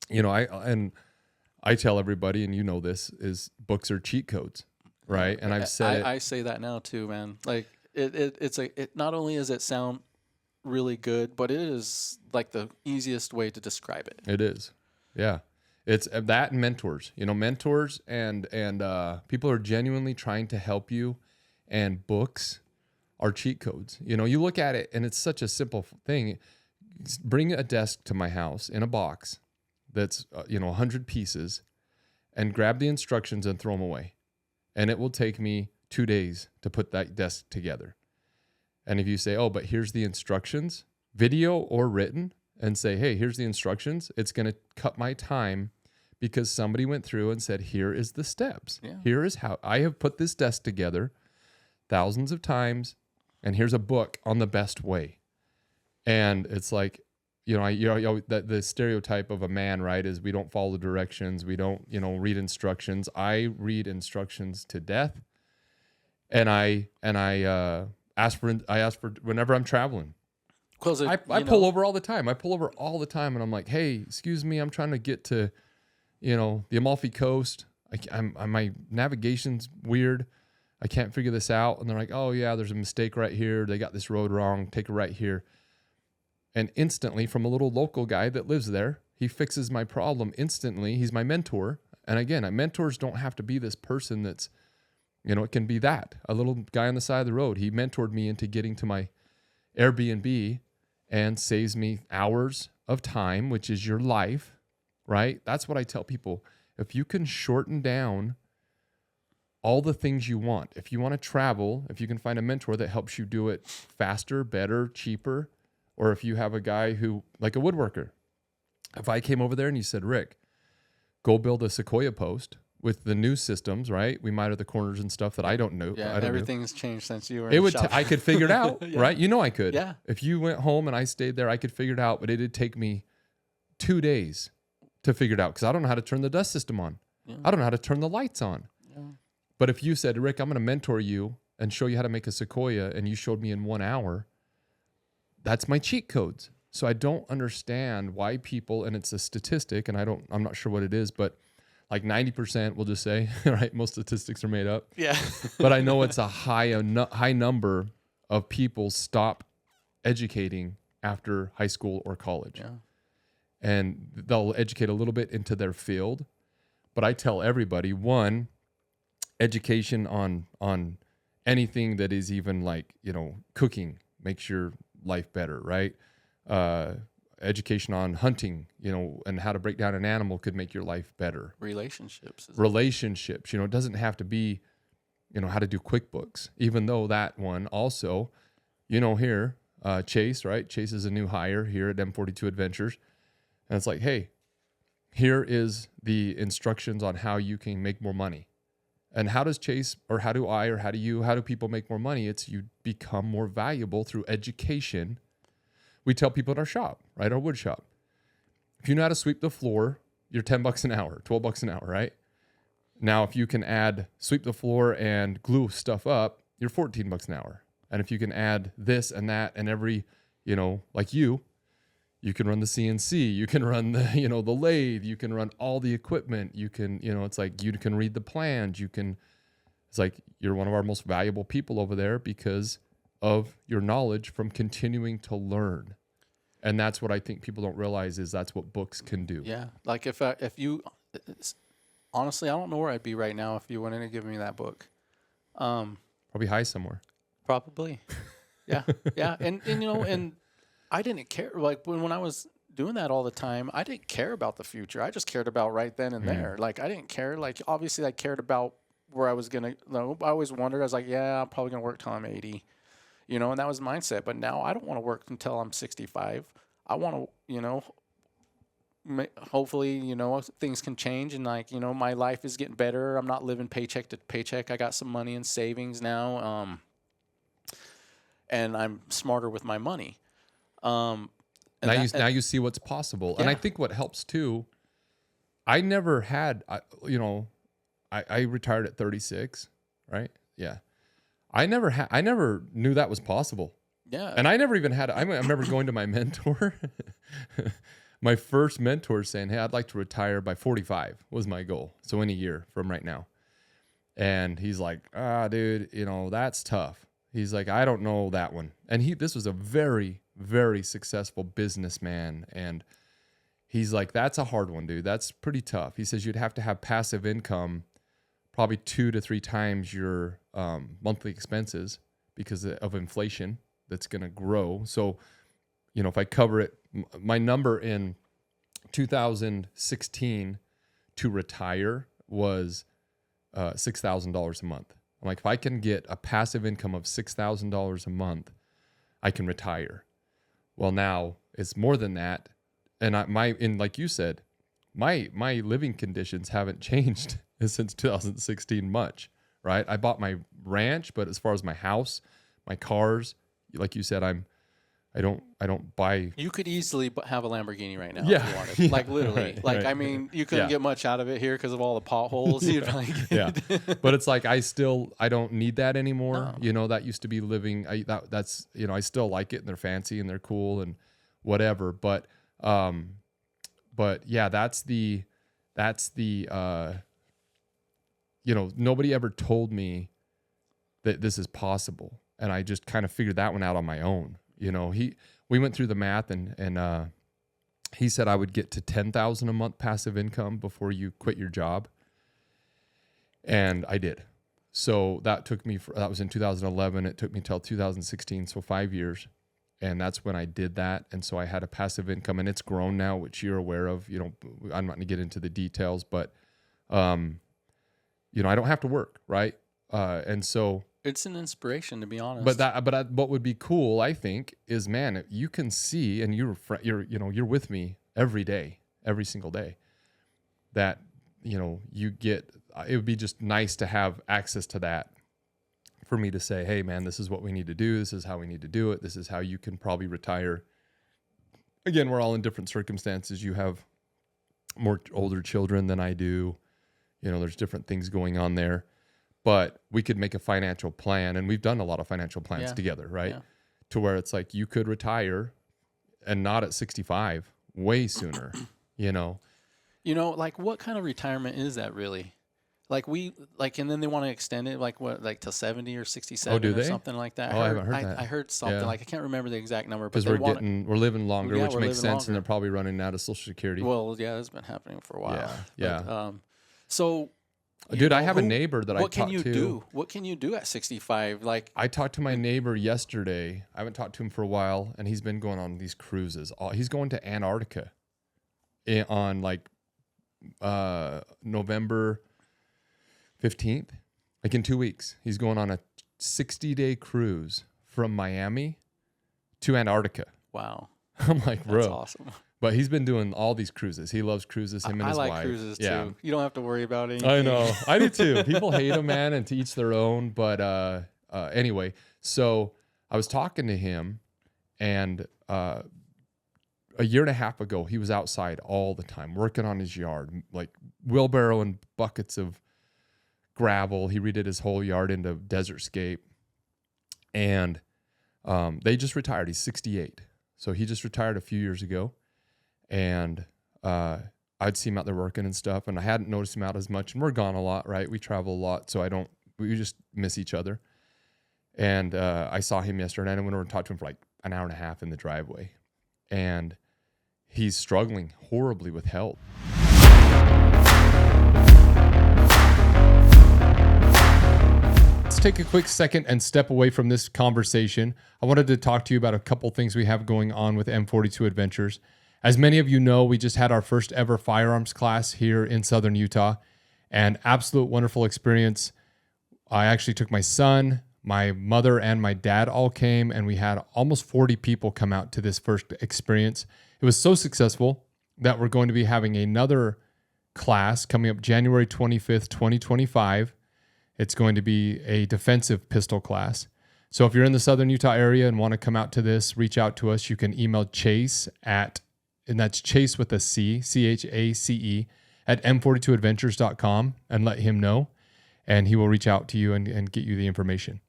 I tell everybody, and this is books are cheat codes, right? And I've said I say that now too, man. Like it not only does it sound really good, but it is like the easiest way to describe it. It is. Yeah. It's that and mentors, mentors and people are genuinely trying to help you, and books are cheat codes. You look at it and it's such a simple thing. Bring a desk to my house in a box that's, 100 pieces, and grab the instructions and throw them away. And it will take me 2 days to put that desk together. And if you say, oh, but here's the instructions, video or written, and say, hey, here's the instructions, it's going to cut my time because somebody went through and said, here is the steps. Yeah. Here is how I have put this desk together thousands of times, and here's a book on the best way. And it's like, the stereotype of a man, right, is we don't follow directions. We don't, read instructions. I read instructions to death. And I ask for whenever I'm traveling. I pull over all the time. And I'm like, hey, excuse me, I'm trying to get to, the Amalfi Coast. My navigation's weird. I can't figure this out. And they're like, oh yeah, there's a mistake right here. They got this road wrong. Take a right here. And instantly, from a little local guy that lives there, he fixes my problem instantly. He's my mentor. And again, mentors don't have to be this person that's, it can be that. A little guy on the side of the road. He mentored me into getting to my Airbnb and saves me hours of time, which is your life, right? That's what I tell people. If you can shorten down all the things you want, if you want to travel, if you can find a mentor that helps you do it faster, better, cheaper, or if you have a guy who, like a woodworker, if I came over there and you said, Rick, go build a Sequoia post with the new systems, right? We miter the corners and stuff that I don't know. Yeah, everything's changed since you were in the shop. I could figure it out, yeah. Right? I could. Yeah. If you went home and I stayed there, I could figure it out, but it'd take me 2 days to figure it out because I don't know how to turn the dust system on. Yeah. I don't know how to turn the lights on. Yeah. But if you said, Rick, I'm going to mentor you and show you how to make a Sequoia, and you showed me in 1 hour, that's my cheat codes. So I don't understand why people, and it's a statistic, and I'm not sure what it is, but like 90%, we'll just say, right? Most statistics are made up. Yeah. But I know it's a high number of people stop educating after high school or college. Yeah. and they'll educate a little bit into their field. But I tell everybody, one, education on anything that is even like, cooking makes your life better, right? Education on hunting, and how to break down an animal could make your life better. Relationships. It doesn't have to be, how to do QuickBooks, even though that one also, here, Chase, right? Chase is a new hire here at M42 Adventures. And it's like, hey, here is the instructions on how you can make more money. And how does Chase, or how do I, or how do people make more money? It's you become more valuable through education. We tell people in our shop, right? Our wood shop. If you know how to sweep the floor, you're $10 an hour, $12 an hour, right? Now, if you can add sweep the floor and glue stuff up, you're $14 an hour. And if you can add this and that and every, like you can run the CNC, you can run the, the lathe, you can run all the equipment, you can, it's like you can read the plans, it's like you're one of our most valuable people over there because of your knowledge from continuing to learn. And that's what I think people don't realize is that's what books can do. Yeah. Like if you, honestly, I don't know where I'd be right now if you went in and given me that book. Probably high somewhere. Probably. Yeah. Yeah. And I didn't care. Like when I was doing that all the time, I didn't care about the future. I just cared about right then and there. Like I didn't care. Like obviously I cared about where I was going to, I always wondered, I was like, yeah, I'm probably going to work till I'm 80, and that was the mindset. But now I don't want to work until I'm 65. I want to, hopefully, things can change and my life is getting better. I'm not living paycheck to paycheck. I got some money in savings now. And I'm smarter with my money. Now you see what's possible. Yeah. And I think what helps too, I never had, I retired at 36, right? Yeah. I never knew that was possible. Yeah. And I never even had, I remember going to my mentor, my first mentor saying, hey, I'd like to retire by 45 was my goal. So in a year from right now. And he's like, dude, that's tough. He's like, I don't know that one. And this was a very, very successful businessman. And he's like, that's a hard one, dude. That's pretty tough. He says you'd have to have passive income probably 2 to 3 times your monthly expenses because of inflation that's going to grow. So, if I cover it, my number in 2016 to retire was $6,000 a month. I'm like, if I can get a passive income of $6,000 a month, I can retire. Well, now it's more than that. And like you said, my living conditions haven't changed since 2016 much, right? I bought my ranch, but as far as my house, my cars, like you said, I don't buy. You could easily have a Lamborghini right now Yeah. if you wanted. Yeah. Like literally. Right. I mean, you couldn't get much out of it here because of all the potholes. Yeah. But it's like I don't need that anymore. No. That used to be living. That's I still like it and they're fancy and they're cool and whatever. But yeah, that's the nobody ever told me that this is possible, and I just kind of figured that one out on my own. We went through the math and he said I would get to $10,000 a month passive income before you quit your job. And I did. So that was in 2011. It took me till 2016. So 5 years. And that's when I did that. And so I had a passive income and it's grown now, which you're aware of. I'm not going to get into the details, but, I don't have to work. Right. And so, it's an inspiration, to be honest. But what would be cool, I think, is man, you can see, and you're with me every day, every single day. That you get. It would be just nice to have access to that, for me to say, hey man, this is what we need to do. This is how we need to do it. This is how you can probably retire. Again, we're all in different circumstances. You have more older children than I do. There's different things going on there. But we could make a financial plan, and we've done a lot of financial plans together, right? Yeah. To where it's like you could retire and not at 65, way sooner, Like what kind of retirement is that really? and then they want to extend it like to 70 or 67 Oh, do or they? something like that. Oh, I haven't heard that. I heard something Yeah. I can't remember the exact number, but Because they we're living longer, Yeah, which we're makes living sense, and longer. they're probably running out of Social Security. Well, yeah, it's been happening for a while. Yeah, But, so, dude, I have a neighbor that I what can talked you to. do? What can you do at 65? Like, I talked to my neighbor yesterday. I haven't talked to him for a while, and he's been going on these cruises. He's going to Antarctica on like November 15th, like in 2 weeks. He's going on a 60-day cruise from Miami to Antarctica. wow, I'm like, bro. that's awesome. But he's been doing all these cruises. He loves cruises, him and his wife. I like cruises Yeah. too. You don't have to worry about anything. I know. I do too. People hate them, man, and to each their own. But anyway, so I was talking to him, and a year and a half ago, he was outside all the time, working on his yard, like wheelbarrowing buckets of gravel. He redid his whole yard into desertscape. And they just retired. He's 68. So he just retired a few years ago. And I'd see him out there working and stuff, and I hadn't noticed him out as much. And we're gone a lot, right? We travel a lot, so we just miss each other. And I saw him yesterday, and I went over and talked to him for like an hour and a half in the driveway. And he's struggling horribly with health. Let's take a quick second and step away from this conversation. I wanted to talk to you about a couple things we have going on with M42 Adventures. As many of you know, we just had our first ever firearms class here in Southern Utah, and absolute wonderful experience. I actually took my son, my mother, and my dad all came, and we had almost 40 people come out to this first experience. It was so successful that we're going to be having another class coming up January 25th, 2025. It's going to be a defensive pistol class. So if you're in the Southern Utah area and want to come out to this, reach out to us. You can email Chase and that's Chase with a C, CHACE, at M42Adventures.com and let him know, and he will reach out to you and get you the information.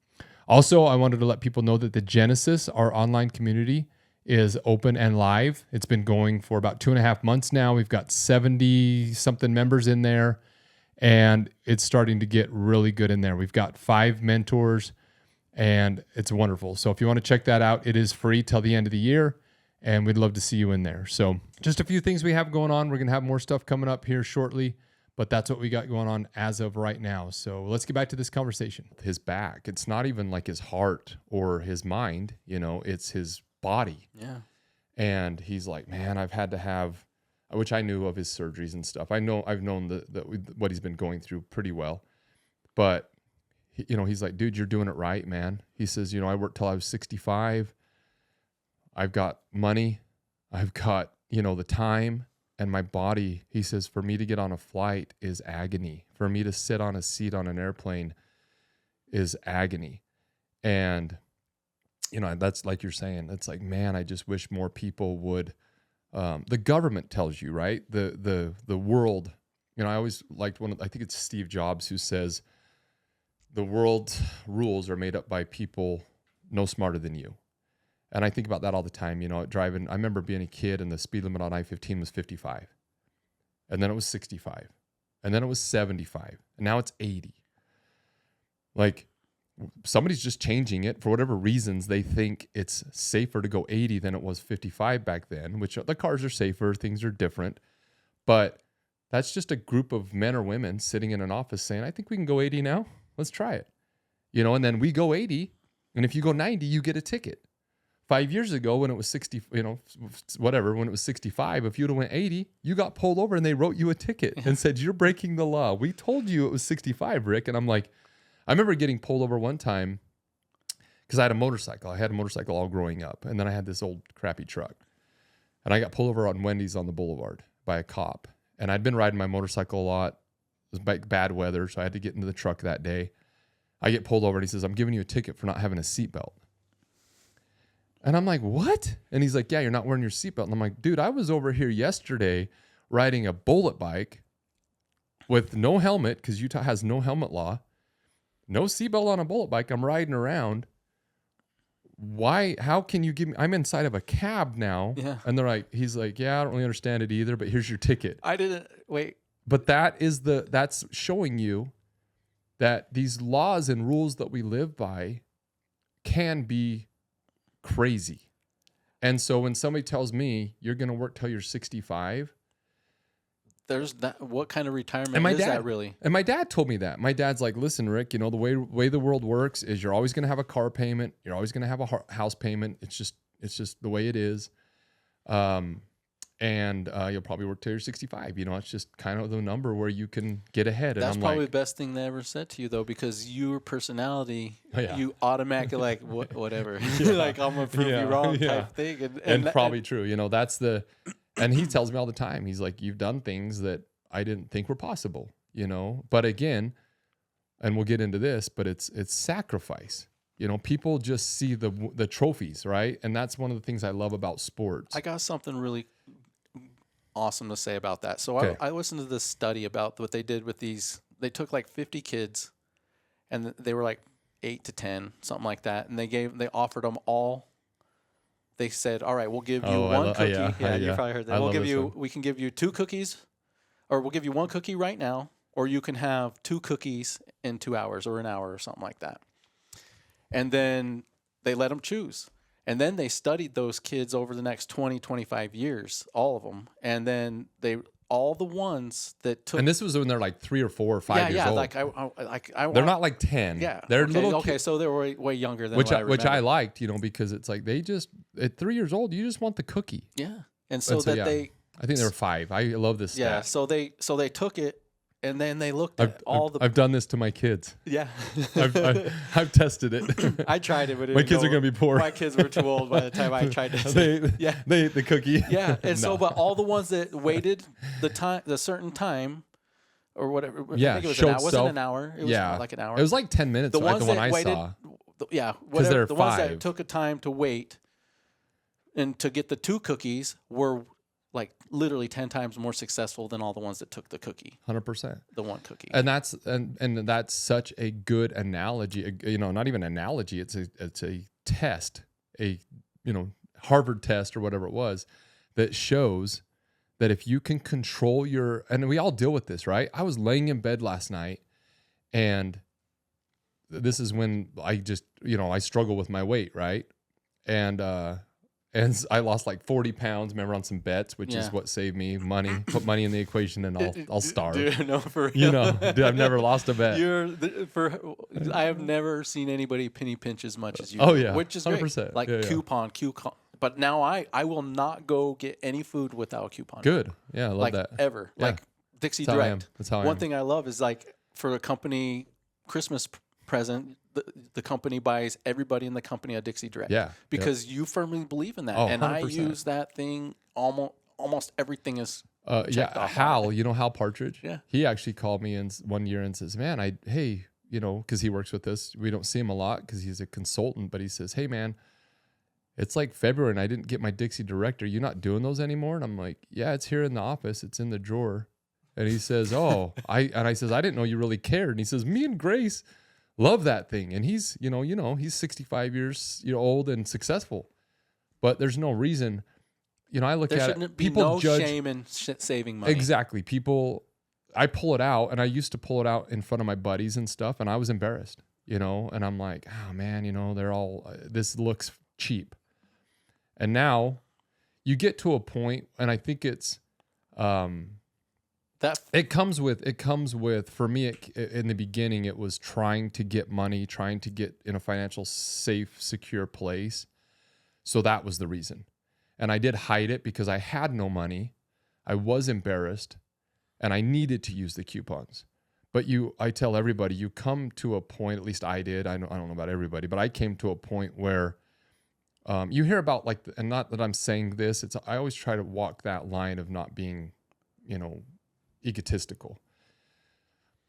Also, I wanted to let people know that the Genesis, our online community, is open and live. It's been going for about 2.5 months now. We've got 70-something members in there, and it's starting to get really good in there. We've got 5 mentors, and it's wonderful. So if you want to check that out, it is free till the end of the year, and we'd love to see you in there. So just a few things we have going on. We're going to have more stuff coming up here shortly, but that's what we got going on as of right now. So let's get back to this conversation. His back, it's not even like his heart or his mind, it's his body. Yeah. And he's like, man, I've had to have, which I knew of his surgeries and stuff. I've known what he's been going through pretty well, but he's like, dude, you're doing it right, man. He says, I worked till I was 65. I've got money. I've got, the time, and my body. He says, for me to get on a flight is agony. For me to sit on a seat on an airplane is agony. And, that's like you're saying, it's like, man, I just wish more people would, the government tells you, right? The world, I always liked I think it's Steve Jobs who says the world's rules are made up by people no smarter than you. And I think about that all the time, driving. I remember being a kid and the speed limit on I-15 was 55. And then it was 65. And then it was 75. And now it's 80. Like, somebody's just changing it for whatever reasons. They think it's safer to go 80 than it was 55 back then, which the cars are safer, things are different. But that's just a group of men or women sitting in an office saying, I think we can go 80 now. Let's try it. And then we go 80. And if you go 90, you get a ticket. 5 years ago, when it was 60, when it was 65, if you'd have went 80, you got pulled over and they wrote you a ticket and said, you're breaking the law. We told you it was 65, Rick. And I'm like, I remember getting pulled over one time because I had a motorcycle. I had a motorcycle all growing up. And then I had this old crappy truck. And I got pulled over on Wendy's on the boulevard by a cop. And I'd been riding my motorcycle a lot. It was bad weather, so I had to get into the truck that day. I get pulled over and he says, I'm giving you a ticket for not having a seatbelt. And I'm like, what? And he's like, yeah, you're not wearing your seatbelt. And I'm like, dude, I was over here yesterday riding a bullet bike with no helmet, because Utah has no helmet law, no seatbelt on a bullet bike. I'm riding around. Why? How can you give me? I'm inside of a cab now. Yeah. And he's like, yeah, I don't really understand it either, but here's your ticket. I didn't, wait, But that's showing you that these laws and rules that we live by can be crazy. And so when somebody tells me you're going to work till you're 65, there's that. What kind of retirement is that really? And my dad told me that. My dad's like, listen, Rick, the way the world works is you're always going to have a car payment. You're always going to have a house payment. It's just the way it is. And you'll probably work till you're 65. It's just kind of the number where you can get ahead. And That's I'm probably like, the best thing they ever said to you, though, because your personality, yeah. you automatically like, whatever. Like, I'm going to prove you wrong type thing. And probably true. And he tells me all the time, he's like, you've done things that I didn't think were possible, But again, and we'll get into this, but it's sacrifice. People just see the trophies, right? And that's one of the things I love about sports. I got something really awesome to say about that. So Okay. I listened to this study about what they did with these. They took like 50 kids, and they were like 8 to 10, something like that, and they offered them all. They said, "All right, we'll give you one cookie." You probably heard that. We can give you 2 cookies, or we'll give you 1 cookie right now, or you can have 2 cookies in 2 hours or an hour or something like that. And then they let them choose. And then they studied those kids over the next 20, 25 years, all of them. And then all the ones that took. And this was when they're like 3 or 4 or 5 years old. They're not like 10. Yeah. They're okay, little. Okay, so they were way younger than which I liked, liked, because it's like they just at 3 years old, you just want the cookie. Yeah. And so they. I think they were 5. I love this. Yeah. Stat. So they took it. And then they looked at I've done this to my kids. Yeah. I've tested it. I tried it, but my kids are going to be poor. My kids were too old by the time I tried to. They ate the cookie. Yeah. And so, but all the ones that waited the certain time or whatever. Yeah. I think it wasn't an hour. It was like an hour. It was like 10 minutes. The ones that I waited, saw. Because they're 5. Ones that took a time to wait and to get the 2 cookies were like literally 10 times more successful than all the ones that took the cookie. 100%. The 1 cookie. And that's such a good analogy. Not even analogy. It's a test, a Harvard test or whatever it was, that shows that if you can control and we all deal with this, right? I was laying in bed last night, and this is when I just, I struggle with my weight, right? And I lost like 40 pounds, remember, on some bets, which is what saved me money. Put money in the equation and I'll starve. Dude, no, for real. I've never lost a bet. I have never seen anybody penny pinch as much as you. Oh, yeah. Which is great. 100%. Like coupon. But now I will not go get any food without a coupon. Good. Yeah, I love that. Ever. Yeah. Like Dixie That's Direct. That's how I am. One thing I love is like for a company Christmas present, the company buys everybody in the company a Dixie Direct. Yeah. Because you firmly believe in that. Oh, and 100%. I use that thing almost everything is Hal, Hal Partridge? Yeah. He actually called me in one year and says, man, because he works with us. We don't see him a lot because he's a consultant, but he says, hey, man, it's like February and I didn't get my Dixie Direct. Are you not doing those anymore? And I'm like, yeah, it's here in the office. It's in the drawer. And he says, I says, I didn't know you really cared. And he says, me and Grace love that thing. And he's, he's 65 years old and successful, but there's no reason, I look at it. People judge. Shame in saving money. Exactly. I pull it out, and I used to pull it out in front of my buddies and stuff, and I was embarrassed, and I'm like, oh man, they're all, this looks cheap. And now you get to a point, and I think it's, it comes with, for me, in the beginning, it was trying to get money, trying to get in a financial safe, secure place. So that was the reason. And I did hide it because I had no money. I was embarrassed and I needed to use the coupons. But I tell everybody, you come to a point, at least I did. I don't know about everybody, but I came to a point where you hear about and not that I'm saying this, I always try to walk that line of not being, egotistical.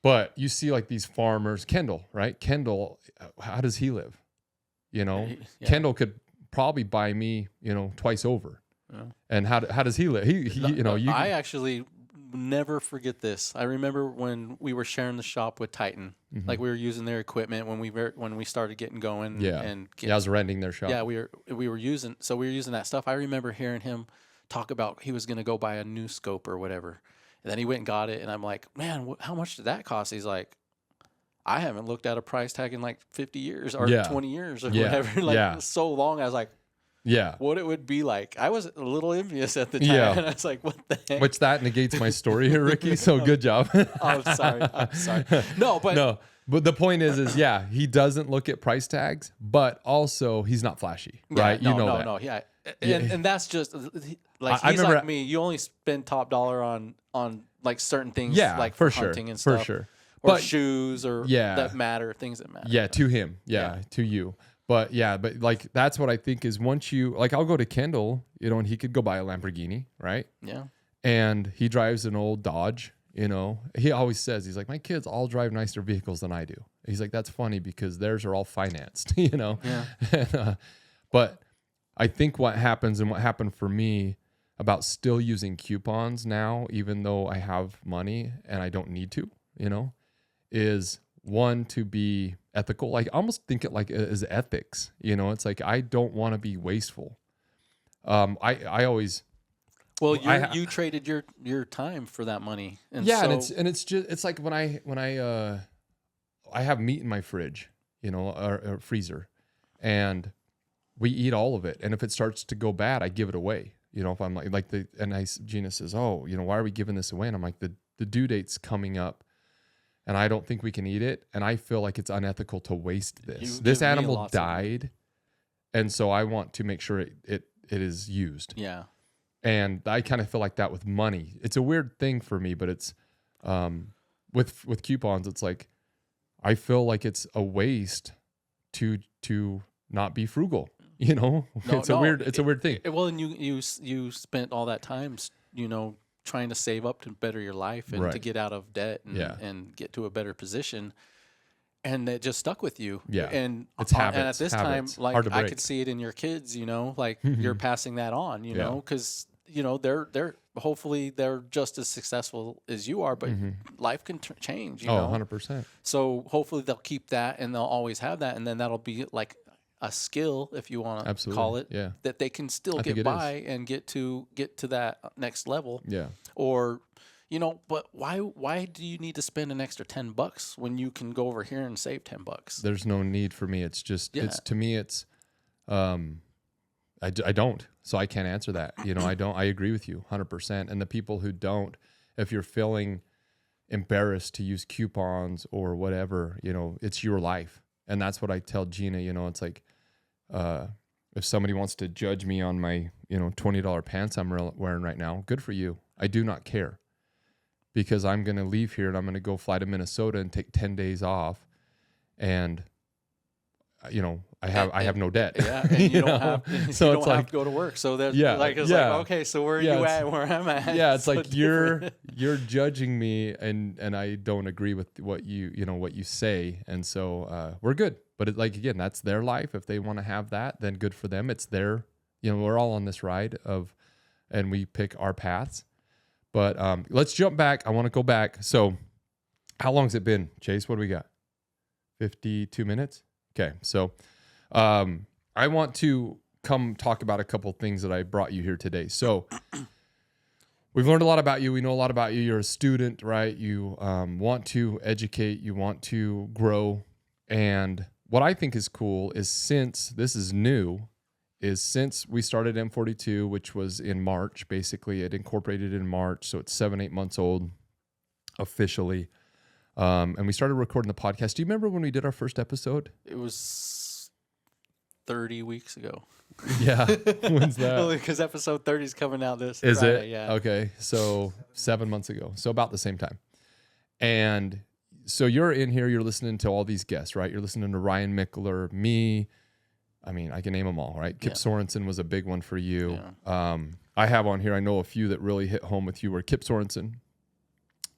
But you see these farmers, Kendall, right? Kendall, how does he live? Yeah. Kendall could probably buy me, twice over. Yeah. And how does he live? I actually never forget this. I remember when we were sharing the shop with Titan, mm-hmm. We were using their equipment when we started getting going. Yeah. I was renting their shop. Yeah, we were using that stuff. I remember hearing him talk about he was going to go buy a new scope or whatever. And then he went and got it, and I'm like, man, how much did that cost? He's like, I haven't looked at a price tag in like 50 years or 20 years or whatever. Like so long. I was like, what it would be like. I was a little envious at the time. Yeah. And I was like, what the heck? Which that negates my story here, Ricky. So good job. I'm sorry. No, but But the point is yeah, he doesn't look at price tags, but also he's not flashy, right? No, yeah. And that's just like he's remember, like me. You only spend top dollar on like certain things, like for hunting sure, and stuff, for sure. or shoes or that matter, things that matter. Yeah, to him, to you. But like that's what I think is once you like, I'll go to Kendall, and he could go buy a Lamborghini, right? Yeah. And he drives an old Dodge. He always says, he's like, my kids all drive nicer vehicles than I do. He's like, that's funny because theirs are all financed, Yeah. And, but I think what happens and what happened for me about still using coupons now, even though I have money and I don't need to, is one, to be ethical. Like I almost think it like as ethics, it's like, I don't want to be wasteful. I always, well, you traded your time for that money. And it's just, it's like when I have meat in my fridge, or freezer, and we eat all of it. And if it starts to go bad, I give it away. If I'm Gina says, oh, why are we giving this away? And I'm like, the due date's coming up and I don't think we can eat it. And I feel like it's unethical to waste this. This animal died. And so I want to make sure it is used. Yeah. And I kind of feel like that with money. It's a weird thing for me, but it's with coupons, it's like I feel like it's a waste to not be frugal. It's a weird thing. Well, and you spent all that time, trying to save up to better your life and to get out of debt and get to a better position. And it just stuck with you. Yeah. And it's habits. And at this time, like I could see it in your kids, like you're passing that on, because, they're hopefully they're just as successful as you are, but life can change, 100%. So hopefully they'll keep that and they'll always have that. And then that'll be like a skill, if you want to call it, that they can still get by and get to that next level. Yeah. Or, but why do you need to spend an extra $10 when you can go over here and save $10? There's no need for me. It's just, to me, it's, I don't, so I can't answer that. I agree with you 100%. And the people who don't, if you're feeling embarrassed to use coupons or whatever, it's your life. And that's what I tell Gina, it's like, if somebody wants to judge me on my, $20 pants I'm wearing right now, good for you. I do not care, because I'm going to leave here and I'm going to go fly to Minnesota and take 10 days off. And, I have no debt. Yeah. And you don't have to go to work. So there's like, okay, so where are you at? Where I'm at? Yeah. It's so like, you're judging me and I don't agree with what you say. And so, we're good. But again, that's their life. If they want to have that, then good for them. It's their, we're all on this ride and we pick our paths. But let's jump back. I want to go back. So how long has it been, Chase? What do we got? 52 minutes? Okay. So I want to come talk about a couple things that I brought you here today. So we've learned a lot about you. We know a lot about you. You're a student, right? You want to educate. You want to grow. And what I think is cool is since this is new, since we started M42, which was in March, basically it incorporated in March. So it's 7-8 months old officially. And we started recording the podcast. Do you remember when we did our first episode? It was 30 weeks ago. Yeah. When's that? Because episode 30 is coming out this Is Friday. it? Yeah. Okay. So 7 months ago. So about the same time. And so you're in here, you're listening to all these guests, right? You're listening to Ryan Mickler, me. I mean, I can name them all, right? Kip Sorensen was a big one for you. Yeah. I have on here, I know a few that really hit home with you were Kip Sorensen,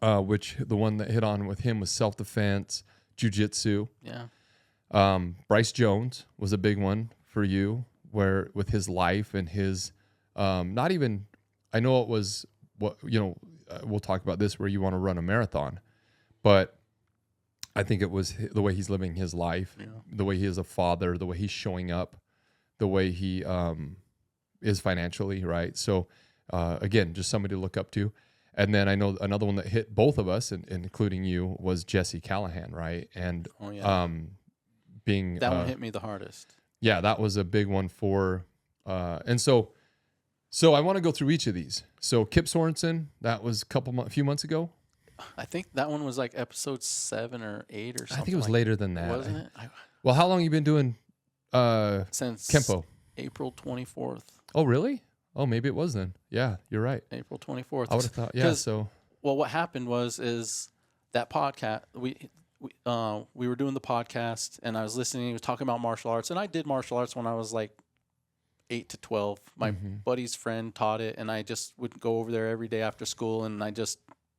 which the one that hit on with him was self-defense, jiu-jitsu. Yeah. Bryce Jones was a big one for you, where with his life and his, not even, I know it was what, we'll talk about this where you want to run a marathon, but I think it was the way he's living his life, the way he is a father, the way he's showing up, the way he is financially, right? So, again, just somebody to look up to. And then I know another one that hit both of us, and including you, was Jesse Callahan, right? And being that one hit me the hardest. Yeah, that was a big one for, and so I want to go through each of these. So Kip Sorensen, that was a few months ago. I think that one was like episode 7 or 8 or something. I think it was later than that, wasn't it? Well, how long you been doing since Kempo? April 24th. Oh, really? Oh, maybe it was then. Yeah, you're right. April 24th. I would have thought. Yeah. So well, what happened is that podcast we were doing the podcast, and I was listening. He was talking about martial arts, and I did martial arts when I was like 8 to 12. My buddy's friend taught it, and I just would go over there every day after school, and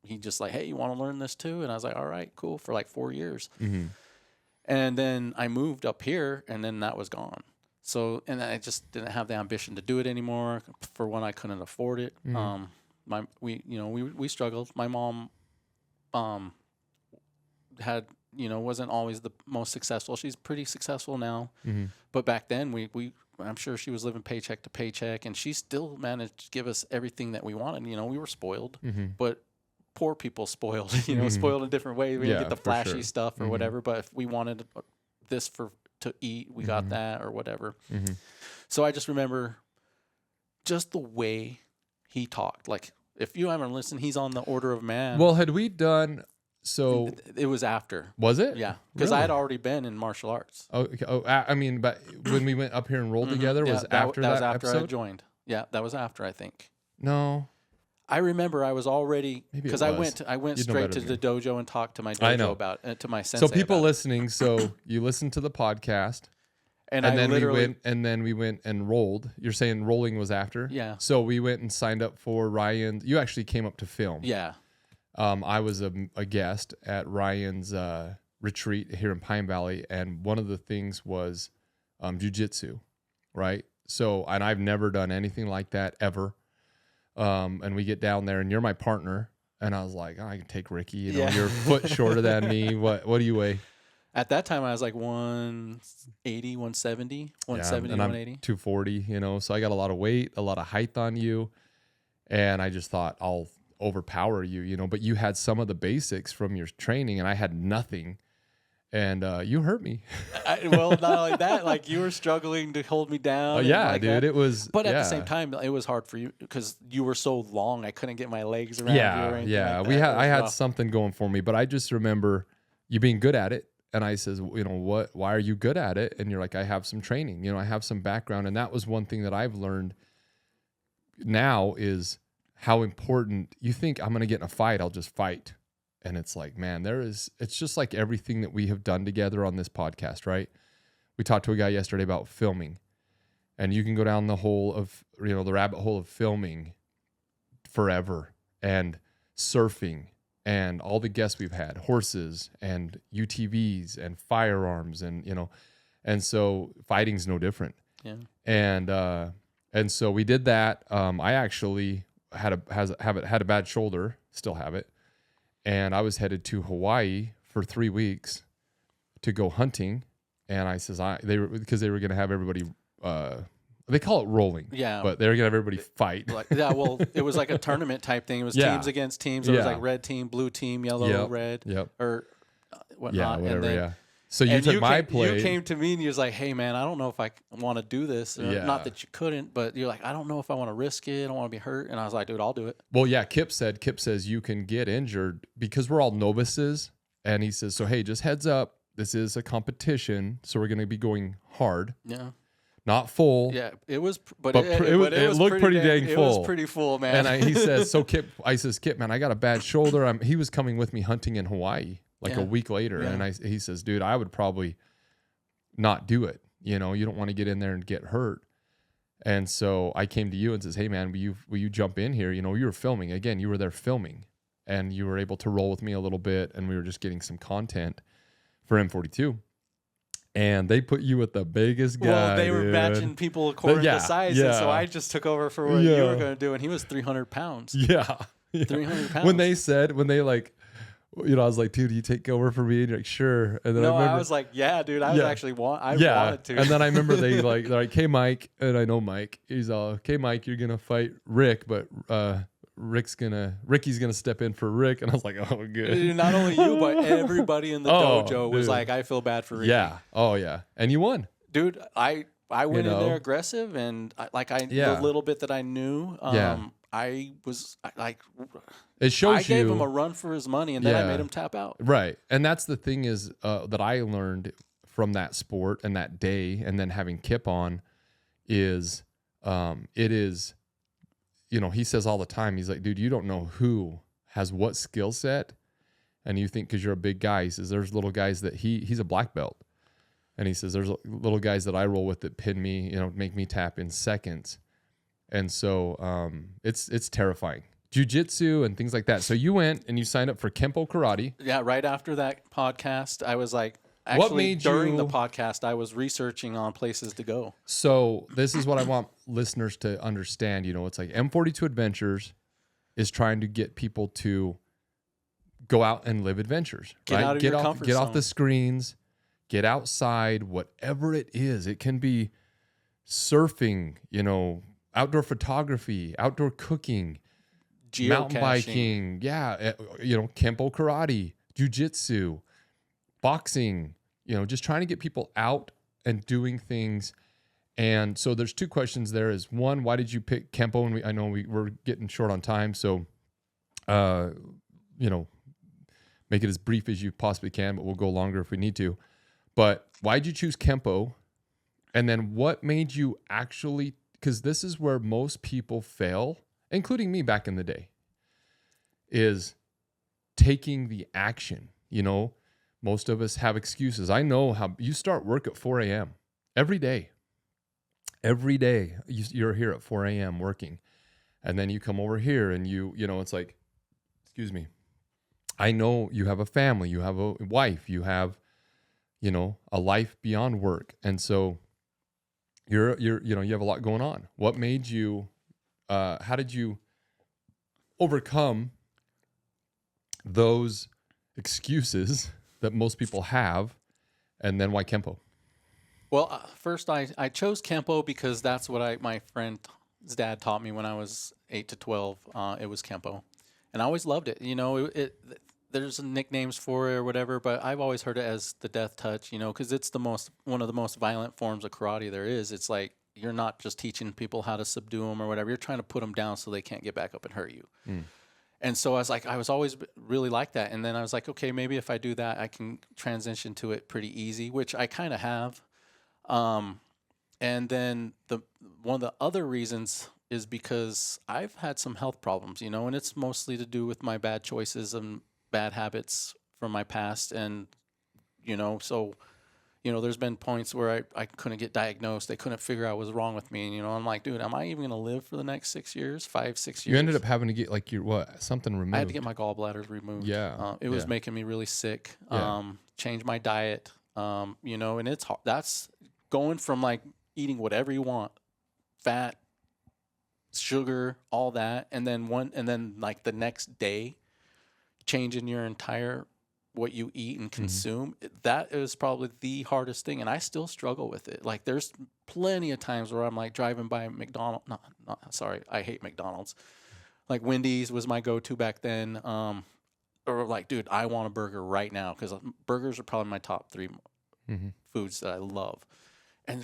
he just like, hey, you want to learn this too? And I was like, all right, cool, for like 4 years. And then I moved up here, and then that was gone. So, and I just didn't have the ambition to do it anymore. For one, I couldn't afford it. We struggled. My mom had, wasn't always the most successful. She's pretty successful now. But back then I'm sure she was living paycheck to paycheck, and she still managed to give us everything that we wanted. We were spoiled, but poor people spoiled, spoiled in different ways. We didn't get the flashy stuff or whatever, but if we wanted this to eat, we got that or whatever. So I just remember just the way he talked. Like, if you haven't listened, he's on the Order of Man. Well, had we done so? It was after. Was it? Yeah, because I had already been in martial arts. Oh, okay. I mean, but when we went up here and rolled together, was after that was after episode? I joined. Yeah, that was after, I think. No. I remember I was already, because I went straight to the dojo and talked to my dojo about it, to my sensei. So people listening, so you listened to the podcast, and then we went and rolled. You're saying rolling was after? Yeah. So we went and signed up for Ryan. You actually came up to film. Yeah. I was a guest at Ryan's retreat here in Pine Valley, and one of the things was jiu-jitsu, right? So, and I've never done anything like that ever. And we get down there, and you're my partner, and I was like, I can take Ricky. You're a foot shorter than me. What do you weigh? At that time, I was like 180, 170, 170, and 180. I'm 240, so I got a lot of weight, a lot of height on you, and I just thought I'll overpower you, but you had some of the basics from your training, and I had nothing. And you hurt me. Well, not only that, like, you were struggling to hold me down. Oh, yeah, like dude. That. It was. But at the same time, it was hard for you because you were so long. I couldn't get my legs around you or anything like that. I had something going for me, but I just remember you being good at it. And I says, what? Why are you good at it? And you're like, I have some training. I have some background. And that was one thing that I've learned now is how important you think I'm going to get in a fight. I'll just fight. And it's like, man, it's just like everything that we have done together on this podcast, right? We talked to a guy yesterday about filming, and you can go down the hole of, the rabbit hole of filming forever, and surfing, and all the guests we've had, horses and UTVs and firearms, and so fighting's no different. Yeah. And so we did that. I actually had a bad shoulder, still have it. And I was headed to Hawaii for 3 weeks to go hunting. And I says, because they were going to have everybody, they call it rolling. Yeah. But they were going to have everybody fight. Well, it was like a tournament type thing. It was teams against teams. It was like red team, blue team, yellow, red, or whatnot. Yeah, whatever, and then, So you took my play. You came to me and you was like, hey, man, I don't know if I want to do this. Not that you couldn't, but you're like, I don't know if I want to risk it. I don't want to be hurt. And I was like, dude, I'll do it. Well, yeah, Kip says you can get injured because we're all novices. And he says, so, hey, just heads up. This is a competition. So we're going to be going hard. Yeah. Not full. Yeah, it was, but it looked pretty dang full. It was pretty full, man. And he says, so Kip, man, I got a bad shoulder. He was coming with me hunting in Hawaii a week later. Yeah. And he says, dude, I would probably not do it. You don't want to get in there and get hurt. And so I came to you and says, hey, man, will you jump in here? You were filming. Again, you were there filming. And you were able to roll with me a little bit. And we were just getting some content for M42. And they put you with the biggest guy. Well, they were matching people according to size. And so I just took over for what you were going to do. And he was 300 pounds. Yeah. 300 pounds. When they like, I was like, dude, you take over for me? And you're like, sure. And then I was like, yeah, dude, I wanted to. And then I remember they're like, hey, Mike. And I know Mike. He's all, okay, Mike, you're going to fight Rick. But Ricky's gonna step in for Rick, and I was like, oh, good. Not only you, but everybody in the dojo was dude. like, I feel bad for Ricky. Yeah. Oh yeah. And you won, dude. I went in know? there aggressive, and the little bit that I knew, I was like, it shows I gave him a run for his money, and then I made him tap out. Right. And that's the thing is that I learned from that sport and that day, and then having Kip on is it is, you know, he says all the time, he's like, dude, you don't know who has what skill set. And you think because you're a big guy, he says there's little guys that he's a black belt. And he says there's little guys that I roll with that pin me, you know, make me tap in seconds. And so it's terrifying. Jiu-jitsu and things like that. So you went and you signed up for Kempo Karate. Yeah, right after that podcast, I was like, actually, during the podcast, I was researching on places to go. So this is what I want listeners to understand. You know, it's like M42 Adventures is trying to get people to go out and live adventures. Get out of your comfort zone. Get off the screens. Get outside, whatever it is. It can be surfing, you know, outdoor photography, outdoor cooking, mountain biking, you know, Kempo Karate, jiu-jitsu, boxing, you know, just trying to get people out and doing things. And so there's two questions there is one, why did you pick Kempo? And I know we're getting short on time. So, you know, make it as brief as you possibly can, but we'll go longer if we need to. But why'd you choose Kempo? And then what made you actually, because this is where most people fail, including me back in the day, is taking the action. You know, most of us have excuses. I know how you start work at 4 a.m. every day. Every day you're here at 4 a.m. working. And then you come over here and you know, it's like, excuse me. I know you have a family, you have a wife, you have, you know, a life beyond work. And so you know, you have a lot going on. What made you, how did you overcome those excuses that most people have? And then why Kempo? Well, first I chose Kempo because that's what my friend's dad taught me when I was 8 to 12. It was Kempo. And I always loved it. You know, there's nicknames for it or whatever, but I've always heard it as the death touch, you know, because it's one of the most violent forms of karate there is. It's like you're not just teaching people how to subdue them or whatever. You're trying to put them down so they can't get back up and hurt you. And so I was always really like that. And then I was like, okay, maybe if I do that, I can transition to it pretty easy, which I kind of have. And then one of the other reasons is because I've had some health problems, you know, and it's mostly to do with my bad choices and bad habits from my past. And, you know, so, you know, there's been points where I couldn't get diagnosed. They couldn't figure out what was wrong with me. And, you know, I'm like, dude, am I even going to live for the next 6 years, 6 years? You ended up having to get like something removed. I had to get my gallbladder removed. Yeah. It was making me really sick. Change my diet. You know, and it's hard. That's going from like eating whatever you want, fat, sugar, all that, and then like the next day changing your entire what you eat and consume. That is probably the hardest thing, and I still struggle with it. Like there's plenty of times where I'm like driving by McDonald's. Sorry, I hate McDonald's. Like Wendy's was my go-to back then. Or like, dude, I want a burger right now, because burgers are probably my top 3 foods that I love.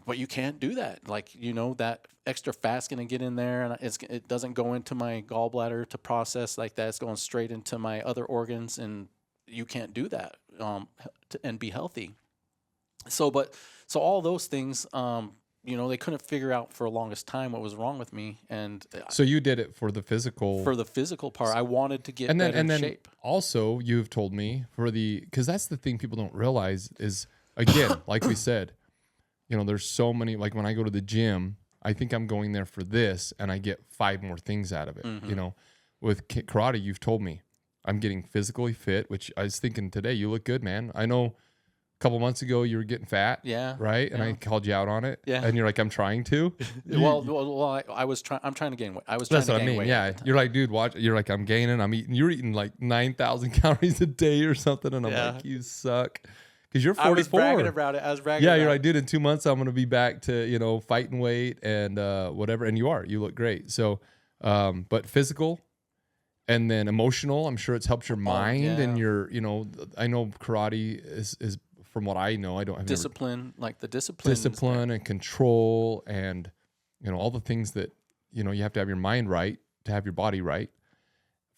But you can't do that. Like, you know, that extra fat's going to get in there, and it doesn't go into my gallbladder to process like that. It's going straight into my other organs, and you can't do that and be healthy. So all those things, you know, they couldn't figure out for the longest time what was wrong with me. And so you did it for the physical. For the physical part, I wanted to get better in shape. Also, you've told me because that's the thing people don't realize is, again, like we said, you know, there's so many, like when I go to the gym, I think I'm going there for this and I get 5 more things out of it. You know, with karate, you've told me I'm getting physically fit, which I was thinking today, you look good, man. I know a couple months ago you were getting fat. Yeah. Right. And I called you out on it. Yeah. And you're like, I'm trying to. well, I'm trying to gain weight. That's what I mean. Yeah. You're like, dude, watch. You're like, I'm gaining. You're eating like 9,000 calories a day or something. And I'm like, you suck. Because you're 44. I was bragging about it. Yeah, you're like, dude, in 2 months, I'm going to be back to, you know, fighting weight and whatever. And you look great. So, but physical, And then emotional, I'm sure it's helped your mind and yeah. your, I know karate is from what I know, I've Discipline, like the discipline and control and, all the things that, you have to have your mind right to have your body right.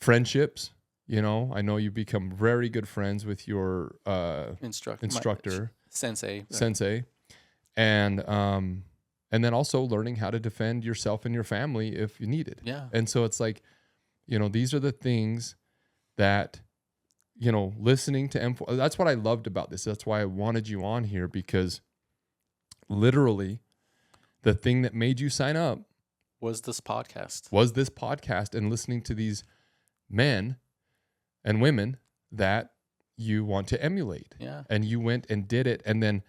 Friendships, I know you've become very good friends with your instructor, sensei. And then also learning how to defend yourself and your family if you need it. Yeah. And so it's like, these are the things that, listening to M4, that's what I loved about this. That's why I wanted you on here, because literally the thing that made you sign up was this podcast. And listening to these men and women that you want to emulate. Yeah. And you went and did it. And then,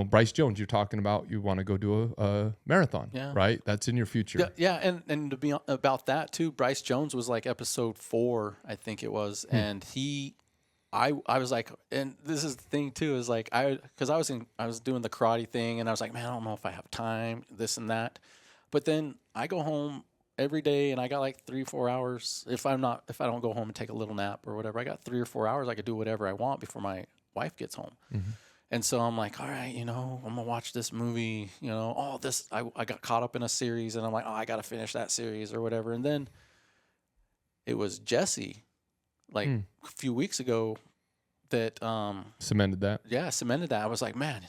Bryce Jones, you're talking about, you want to go do a marathon, right? That's in your future. Yeah. And to be about that too, Bryce Jones was like episode 4, I think it was. And I was like, and this is the thing too, is like, cause I was doing the karate thing and I was like, man, I don't know if I have time, this and that. But then I go home every day and I got like 3-4 hours. If I don't go home and take a little nap or whatever, I got 3 or 4 hours. I could do whatever I want before my wife gets home. Mm-hmm. And so I'm like, all right, I'm going to watch this movie, I got caught up in a series and I'm like, I got to finish that series or whatever. And then it was Jesse, like a few weeks ago, that cemented that. Yeah, cemented that. I was like, man,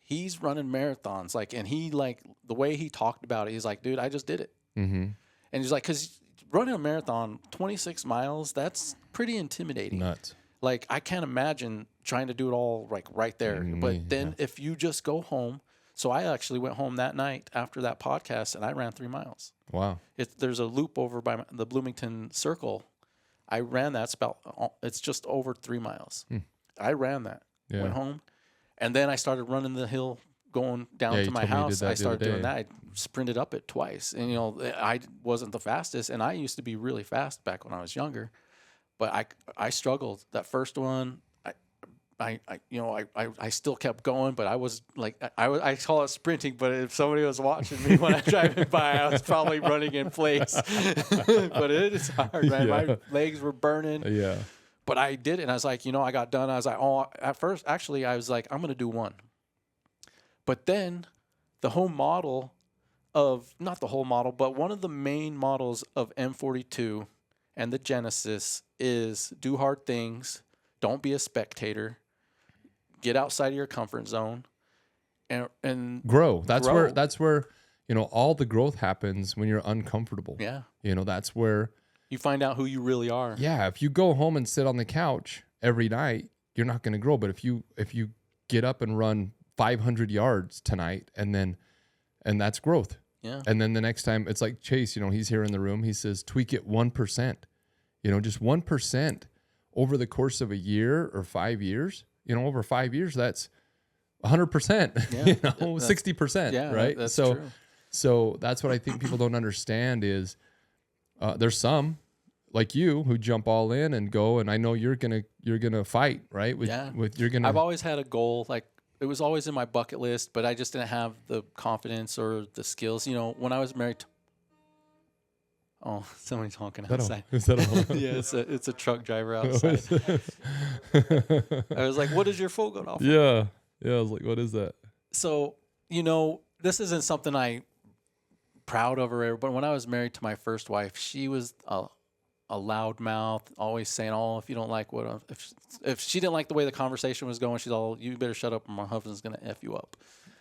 he's running marathons. Like, and he, like, the way he talked about it, he's like, dude, I just did it. Mm-hmm. And he's like, because running a marathon, 26 miles, that's pretty intimidating. Nuts. Like, I can't imagine trying to do it all like right there. But then if you just go home, so I actually went home that night after that podcast and I ran 3 miles. Wow. There's a loop over by the Bloomington Circle. I ran that. It's just over 3 miles. I ran that. Yeah. Went home, and then I started running the hill going down to my house. I started doing that. I sprinted up it twice, and I wasn't the fastest, and I used to be really fast back when I was younger, but I struggled. That first one, I still kept going, but I was like, I call it sprinting, but if somebody was watching me when I driving by, I was probably running in place. But it is hard, man. Yeah. My legs were burning. Yeah. But I did it, and I was like, I got done. I was like, at first, actually, I was like, I'm going to do 1. But then the whole model not the whole model, but one of the main models of M42 and the Genesis is do hard things, don't be a spectator, get outside of your comfort zone, and grow. That's where all the growth happens when you're uncomfortable. Yeah. That's where you find out who you really are. Yeah. If you go home and sit on the couch every night, you're not going to grow. But if you get up and run 500 yards tonight, and that's growth. Yeah. And then the next time, it's like Chase, he's here in the room. He says, tweak it 1%, just 1% over the course of a year or 5 years. Over 5 years, that's 100%, 60%, yeah, right? That's true. So that's what I think people don't understand is there's some like you who jump all in and go, and I know you're gonna fight, right? I've always had a goal, like it was always in my bucket list, but I just didn't have the confidence or the skills. When I was married. Oh, somebody's honking outside. Is that all? Yeah, it's a truck driver outside. I was like, what is your phone going off? Yeah. I was like, what is that? So, this isn't something I'm proud of or whatever, but when I was married to my first wife, she was a loud mouth, always saying, if you don't like if she didn't like the way the conversation was going, she's all, you better shut up or my husband's going to F you up.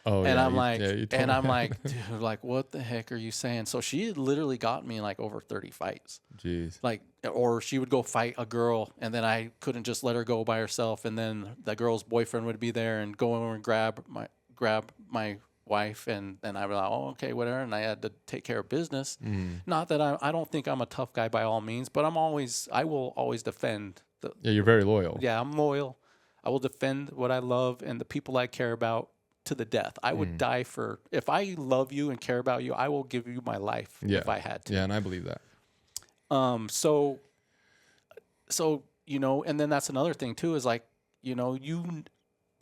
Oh, and I'm like, dude, like, what the heck are you saying? So she literally got me in like over 30 fights. Jeez. Like, or she would go fight a girl, and then I couldn't just let her go by herself, and then the girl's boyfriend would be there and go over and grab my wife, and then I was like, okay, whatever, and I had to take care of business. Not that I don't think I'm a tough guy by all means, but I will always defend. You're very loyal. Yeah, I'm loyal. I will defend what I love and the people I care about to the death. I would die if I love you and care about you, I will give you my life if I had to. Yeah, and I believe that. So and then that's another thing too, is like,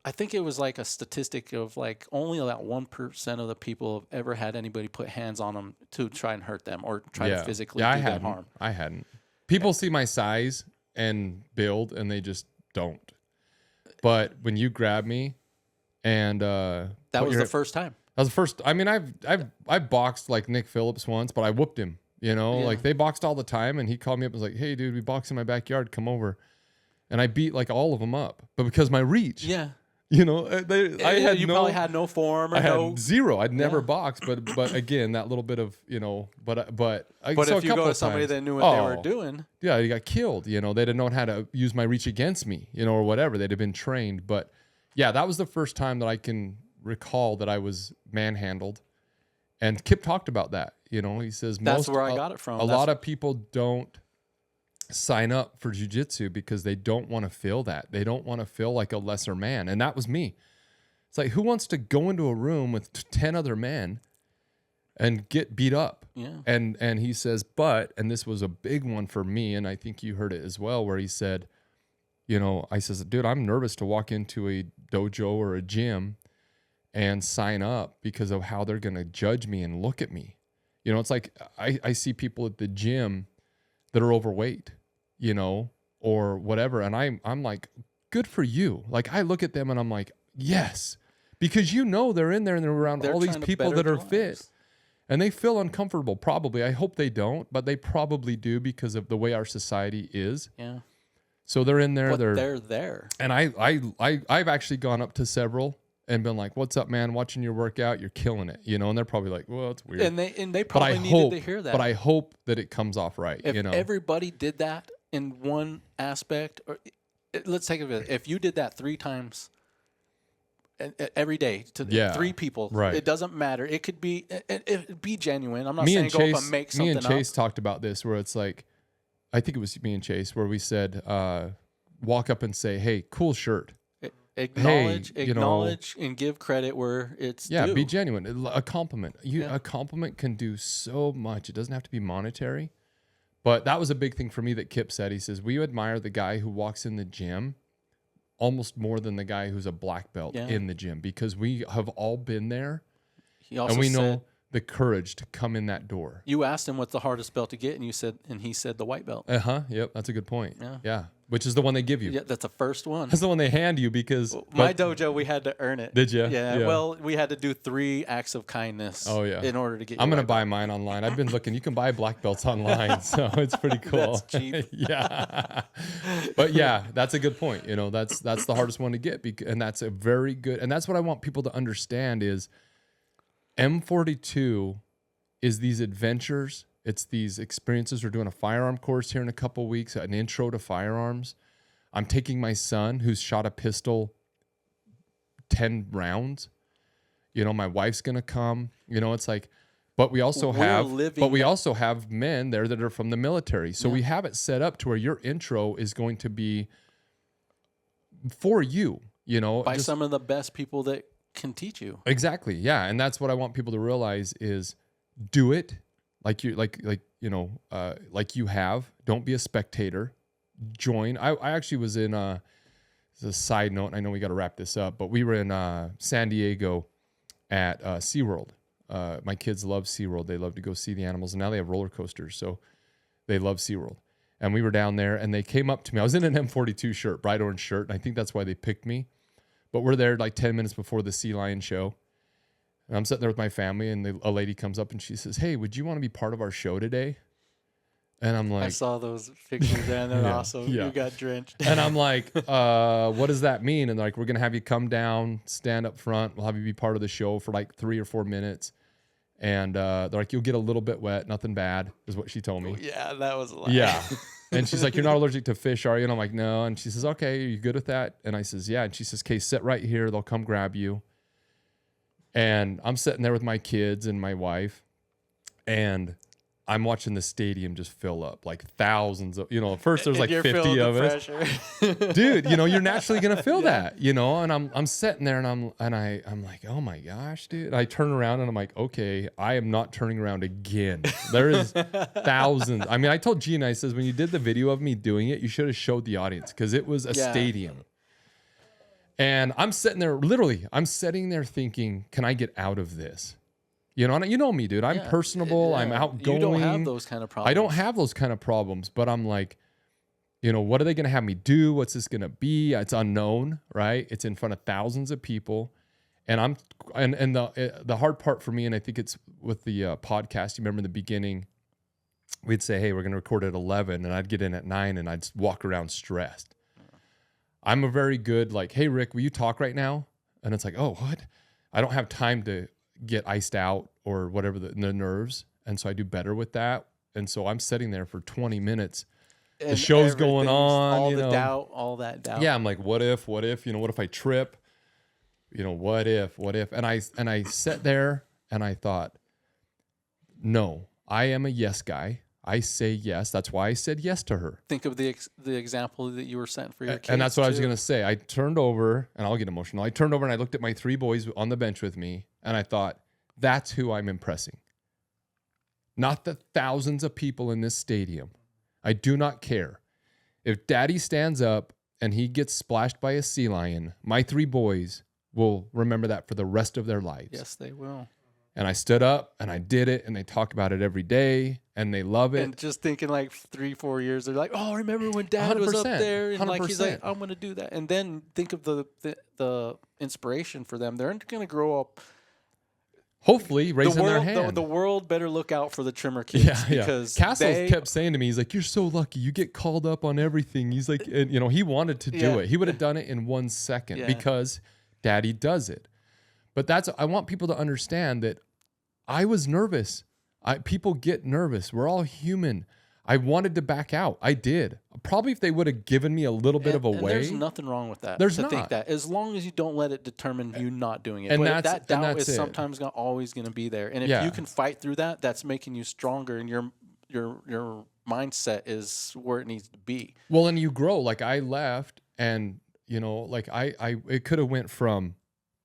I think it was like a statistic of like only about 1% of the people have ever had anybody put hands on them to try and hurt them or try to physically do them harm. I hadn't. People see my size and build, and they just don't. But when you grab me, and that was the first time. That was the first. I mean, I've boxed like Nick Phillips once, but I whooped him. You know, like they boxed all the time, and he called me up and was like, "Hey, dude, we box in my backyard. Come over." And I beat like all of them up, but because my reach. Yeah. You know, probably had no form or had zero. I'd never boxed, but again, that little bit of, you know, but if you go to somebody that knew what they were doing, yeah, you got killed. You know, they'd have known how to use my reach against me, you know, or whatever. They'd have been trained. But yeah, that was the first time that I can recall that I was manhandled. And Kip talked about that. You know, he says that's where I got it from. A lot of people don't sign up for jiu-jitsu because they don't want to feel that. They don't want to feel like a lesser man. And that was me. It's like, who wants to go into a room with 10 other men and get beat up? Yeah. And he says, and this was a big one for me, and I think you heard it as well, where he said, you know, I says, dude, I'm nervous to walk into a dojo or a gym and sign up because of how they're going to judge me and look at me. You know, it's like I see people at the gym that are overweight, you know, or whatever. And I'm like, good for you. Like, I look at them and I'm like, yes, because you know, they're in there and they're around all these people that are fit and they feel uncomfortable. Probably. I hope they don't, but they probably do because of the way our society is. Yeah. So they're in there. But they're there. And I've actually gone up to several and been like, what's up, man? Watching your workout, you're killing it, you know? And they're probably like, well, it's weird. And they probably needed to hear that. But I hope that it comes off right, if you know? everybody did that in one aspect, or let's take it, if you did that 3 times every day to 3 people, right. It doesn't matter. It could be, be genuine. I'm not saying go up and make something up. Me and Chase talked about this where it's like, I think it was me and Chase where we said, walk up and say, hey, cool shirt. Acknowledge, and give credit where it's due. Be genuine. A compliment. A compliment can do so much. It doesn't have to be monetary. But that was a big thing for me that Kip said. He says, we admire the guy who walks in the gym almost more than the guy who's a black belt in the gym because we have all been there. He also and we know the courage to come in that door. You asked him what's the hardest belt to get, and he said the white belt. Yep, that's a good point. Yeah. Which is the one they give you. Yeah, that's the first one. That's the one they hand you because... My dojo, we had to earn it. Did you? Yeah. Well, we had to do 3 acts of kindness in order to get I'm going to buy mine online. I've been looking. You can buy black belts online, so it's pretty cool. That's cheap. Yeah. But yeah, that's a good point. You know, that's the hardest one to get. And that's a very good... And that's what I want people to understand is M42 is these adventures... It's these experiences. We're doing a firearm course here in a couple of weeks, an intro to firearms. I'm taking my son who's shot a pistol 10 rounds. You know, my wife's going to come. You know, it's like, but we also have men there that are from the military. So we have it set up to where your intro is going to be for you, you know. By some of the best people that can teach you. Exactly. Yeah. And that's what I want people to realize is do it. Like you have. Don't be a spectator. Join. I actually was in as a side note. I know we got to wrap this up, but we were in San Diego at SeaWorld. My kids love SeaWorld. They love to go see the animals, and now they have roller coasters, so they love SeaWorld. And we were down there, and they came up to me. I was in an M42 shirt, bright orange shirt, and I think that's why they picked me. But we're there like 10 minutes before the sea lion show. And I'm sitting there with my family, and a lady comes up and she says, hey, would you want to be part of our show today? And I'm like... I saw those pictures, and they're awesome. Yeah. You got drenched. And I'm like, what does that mean? And they're like, we're going to have you come down, stand up front. We'll have you be part of the show for like 3 or 4 minutes. And they're like, you'll get a little bit wet. Nothing bad, is what she told me. Yeah, that was a lie. Yeah. And she's like, you're not allergic to fish, are you? And I'm like, no. And she says, okay, are you good with that? And I says, yeah. And she says, okay, sit right here. They'll come grab you. And I'm sitting there with my kids and my wife, and I'm watching the stadium just fill up, like thousands of, at first there's like 50 of us. Dude, you're naturally going to feel that, and I'm sitting there and I'm like, oh my gosh, dude. And I turn around and I'm like, okay, I am not turning around again. There is thousands. I mean, I told Gina, I says, when you did the video of me doing it, you should have showed the audience because it was a stadium. And I'm sitting there, literally, I'm sitting there thinking, can I get out of this? You know, and you know me, dude. I'm Yeah, personable. yeah. I'm outgoing. You don't have those kind of problems. I don't have those kind of problems, but I'm like, you know, what are they going to have me do? What's this going to be? It's unknown, right? It's in front of thousands of people. And the hard part for me, and I think it's with the podcast, you remember in the beginning, we'd say, hey, we're going to record at 11, and I'd get in at 9 and I'd just walk around stressed. I'm a very good, like, hey, Rick, will you talk right now? And it's like, oh, what? I don't have time to get iced out or whatever, the nerves. And so I do better with that. And so I'm sitting there for 20 minutes. And the show's going on. All you the know. doubt, all that doubt. Yeah, I'm like, what if, you know, what if I trip? You know, what if? And I sat there and I thought, no, I am a yes guy. I say yes. That's why I said yes to her. Think of the example that you were setting for your kids. And that's what I was going to say. I turned over, and I'll get emotional. I turned over and I looked at my 3 boys on the bench with me, and I thought, that's who I'm impressing. Not the thousands of people in this stadium. I do not care. If Daddy stands up and he gets splashed by a sea lion, my 3 boys will remember that for the rest of their lives. Yes, they will. And I stood up and I did it, and they talk about it every day and they love it. And just thinking like 3-4 years, they're like, oh, remember when Dad was up there? And like, he's like, I'm going to do that. And then think of the inspiration for them. They're going to grow up. Hopefully raising their hand. The world better look out for the trimmer kids. Yeah. Because Castles kept saying to me, he's like, you're so lucky. You get called up on everything. He's like, and, you know, he wanted to do it. He would have done it in 1 second because Daddy does it. But I want people to understand that I was nervous. People get nervous. We're all human. I wanted to back out. I did. Probably if they would have given me a little bit of a way. There's nothing wrong with that. There's not. Think that as long as you don't let it determine you not doing it. And but that doubt is sometimes always going to be there. And if you can fight through that, that's making you stronger, and your mindset is where it needs to be. Well, and you grow. Like I left, and you know, like it could have went from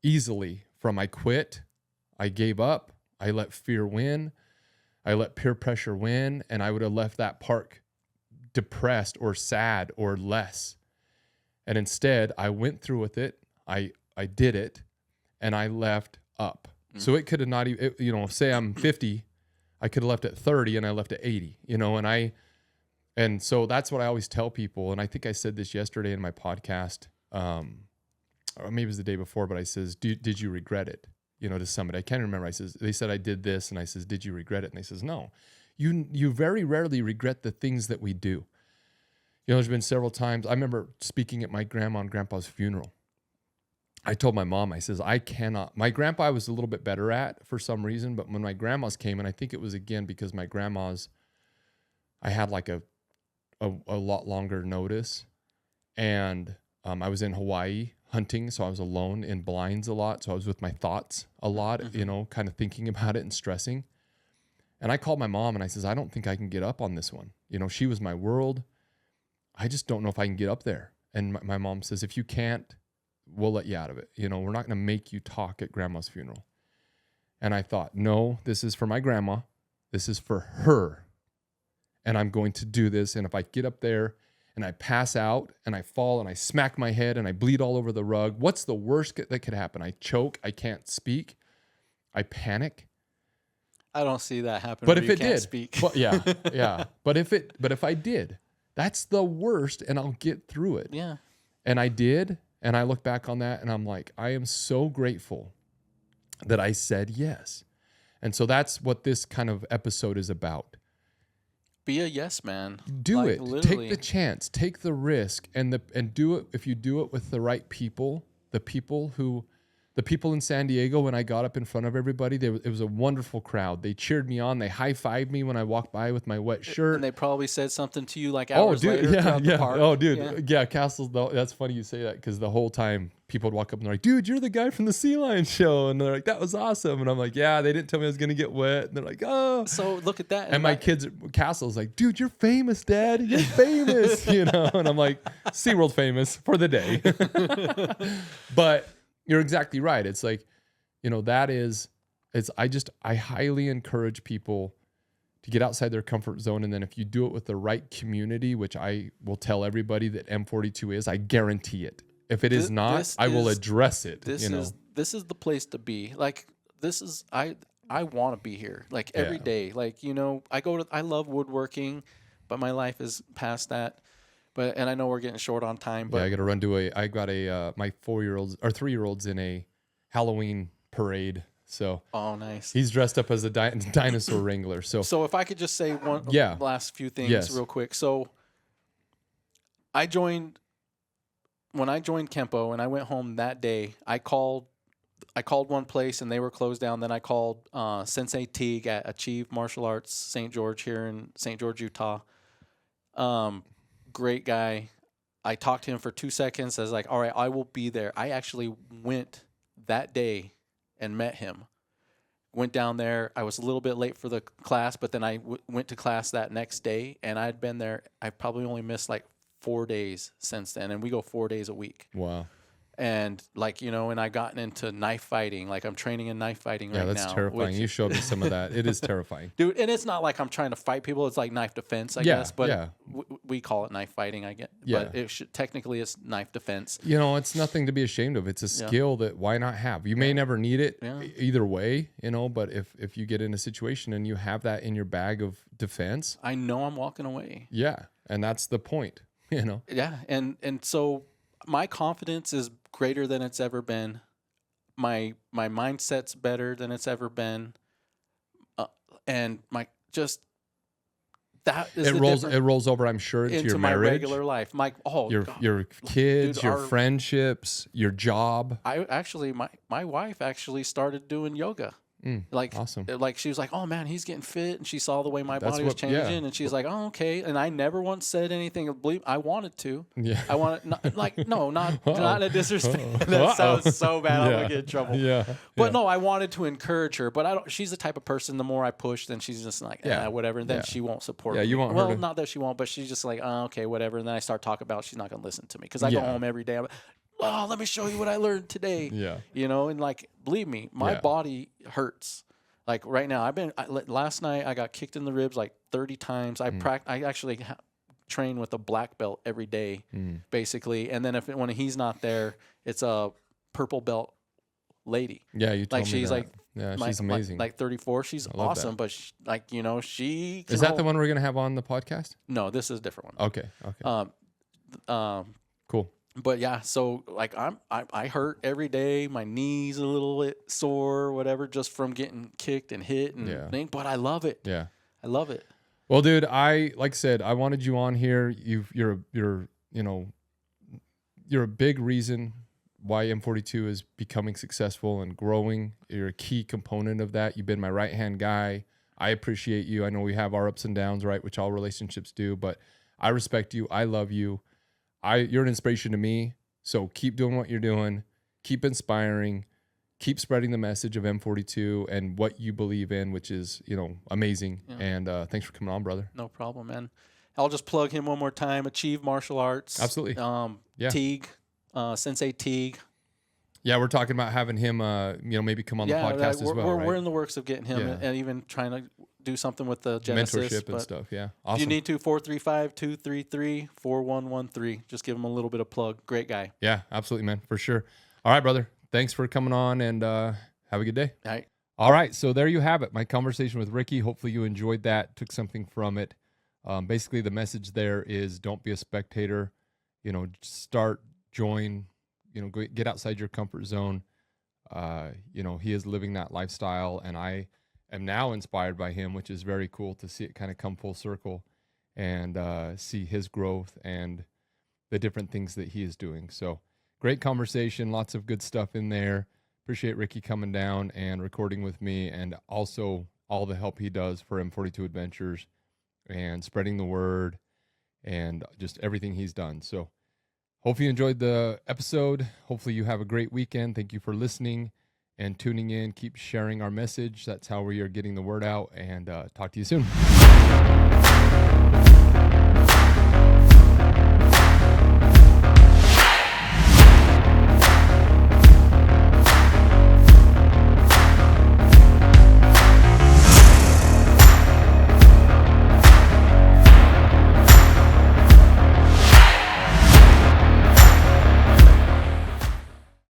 easily from I quit, I gave up, I let fear win, I let peer pressure win, and I would have left that park depressed or sad or less. And instead, I went through with it, I did it, and I left up. Mm-hmm. So it could have not even, you know, say I'm 50, I could have left at 30 and I left at 80, you know, and so that's what I always tell people. And I think I said this yesterday in my podcast, or maybe it was the day before, but I says, did you regret it? You know, to somebody, I can't remember. They said I did this, and I says, did you regret it? And they says, no. You very rarely regret the things that we do. You know, there's been several times. I remember speaking at my grandma and grandpa's funeral. I told my mom, I says, I cannot. My grandpa I was a little bit better at for some reason, but when my grandmas came, and I think it was again because my grandmas, I had like a lot longer notice, and I was in Hawaii hunting, so I was alone in blinds a lot, so I was with my thoughts a lot, you know, kind of thinking about it and stressing. And I called my mom and I says, I don't think I can get up on this one. You know, she was my world. I just don't know if I can get up there. And my mom says, if you can't, we'll let you out of it. You know, we're not going to make you talk at grandma's funeral. And I thought, no, this is for my grandma. This is for her. And I'm going to do this. And if I get up there and I pass out and I fall and I smack my head and I bleed all over the rug, what's the worst that could happen? I choke. I can't speak. I panic. I don't see that happen. But if it did, speak. But yeah. But if I did, that's the worst, and I'll get through it. Yeah. And I did, and I look back on that, and I'm like, I am so grateful that I said yes. And so that's what this kind of episode is about. Be a yes man. Do it. Literally. Take the chance. Take the risk, and do it. If you do it with the right people, the people in San Diego, when I got up in front of everybody, it was a wonderful crowd. They cheered me on. They high-fived me when I walked by with my wet shirt. And they probably said something to you like hours later throughout the park. Oh, dude. Yeah, Castles, that's funny you say that, because the whole time people would walk up and they're like, dude, you're the guy from the Sea Lion show. And they're like, that was awesome. And I'm like, yeah, they didn't tell me I was going to get wet. And they're like, oh. So look at that. And my kids, Castle's like, dude, you're famous, Dad. You're famous, you know. And I'm like, SeaWorld famous for the day. But you're exactly right. It's like, you know, I highly encourage people to get outside their comfort zone. And then if you do it with the right community, which I will tell everybody that M42 is, I guarantee it. If it is not, I will address it. This is the place to be. Like, I want to be here like every Yeah. day. Like, you know, I love woodworking, but my life is past that. And I know we're getting short on time, Yeah, but I got to run to I got my 4-year-olds or 3-year-olds in a Halloween parade. So oh, nice. he's dressed up as a dinosaur wrangler. So So if I could just say one Yeah. last few things Yes. real quick. So when I joined Kempo and I went home that day, I called one place and they were closed down. Then I called Sensei Teague at Achieve Martial Arts St. George here in St. George, Utah. Great guy. I talked to him for 2 seconds. I was like, all right, I will be there. I actually went that day and met him. Went down there. I was a little bit late for the class, but then I went to class that next day, and I'd been there. I probably only missed like 4 days since then, and we go 4 days a week. wow. And like, you know, and I've gotten into knife fighting. Like I'm training in knife fighting right now. Yeah, that's terrifying. You showed me some of that. It is terrifying. Dude, and it's not like I'm trying to fight people. It's like knife defense, I guess. But we call it knife fighting, I get. Yeah. But technically it's knife defense. You know, it's nothing to be ashamed of. It's a skill that why not have? You may never need it either way, you know, but if you get in a situation and you have that in your bag of defense. I know I'm walking away. Yeah, and that's the point, you know. Yeah, and so my confidence is greater than it's ever been. My mindset's better than it's ever been. And my just that is it rolls over, I'm sure, into your my marriage, regular life. Your kids, Dude, your friendships, your job. I actually my wife actually started doing yoga. Like awesome. Like she was like, "Oh man, he's getting fit," and she saw the way my That's body was what- changing, yeah. and she's like, "Oh, okay." And I never once said anything. Believe I wanted to. Yeah. I wanted not in a disrespect. That sounds so bad. I'm gonna get in trouble. Yeah. But no, I wanted to encourage her. But I don't. She's the type of person. The more I push, then she's just like, whatever. And then she won't support. Yeah, me. you want her Well, to- not that she won't, but she's just like, oh, okay, whatever. And then I start talking about she's not gonna listen to me because I go home every day. I'm like, oh, let me show you what I learned today. Yeah. You know, and like, believe me, my body hurts. Like right now, last night I got kicked in the ribs like 30 times. I actually train with a black belt every day, basically. And then when he's not there, it's a purple belt lady. Yeah, you told like me she's that. like, yeah, she's amazing. like 34. She's love awesome, that. but she Is that the one we're gonna have on the podcast? No, this is a different one. Okay. Cool. But yeah, so like I hurt every day. My knees a little bit sore, whatever, just from getting kicked and hit and thing. But I love it. Yeah. I love it. Well, dude, like I said, I wanted you on here. You're a big reason why M42 is becoming successful and growing. You're a key component of that. You've been my right-hand guy. I appreciate you. I know we have our ups and downs, right, which all relationships do, but I respect you. I love you. You're an inspiration to me. So keep doing what you're doing. Keep inspiring. Keep spreading the message of M42 and what you believe in, which is, amazing. Yeah. And thanks for coming on, brother. No problem, man. I'll just plug him one more time. Achieve Martial Arts. Absolutely. Teague, Sensei Teague. Yeah, we're talking about having him, maybe come on the podcast as well. We're in the works of getting him and even trying to do something with the Genesis. Mentorship and stuff, yeah. Awesome. If you need to, 435-233-4113. Just give him a little bit of plug. Great guy. Yeah, absolutely, man, for sure. All right, brother. Thanks for coming on, and have a good day. All right. All right, so there you have it. My conversation with Ricky. Hopefully you enjoyed that, took something from it. Basically, the message there is don't be a spectator. Start, join, get outside your comfort zone. He is living that lifestyle, and I am now inspired by him, which is very cool to see it kind of come full circle and see his growth and the different things that he is doing. So great conversation, lots of good stuff in there. Appreciate Ricky coming down and recording with me, and also all the help he does for M42 Adventures and spreading the word and just everything he's done. So hope you enjoyed the episode. Hopefully you have a great weekend. Thank you for listening and tuning in. Keep sharing our message. That's how we are getting the word out, and talk to you soon.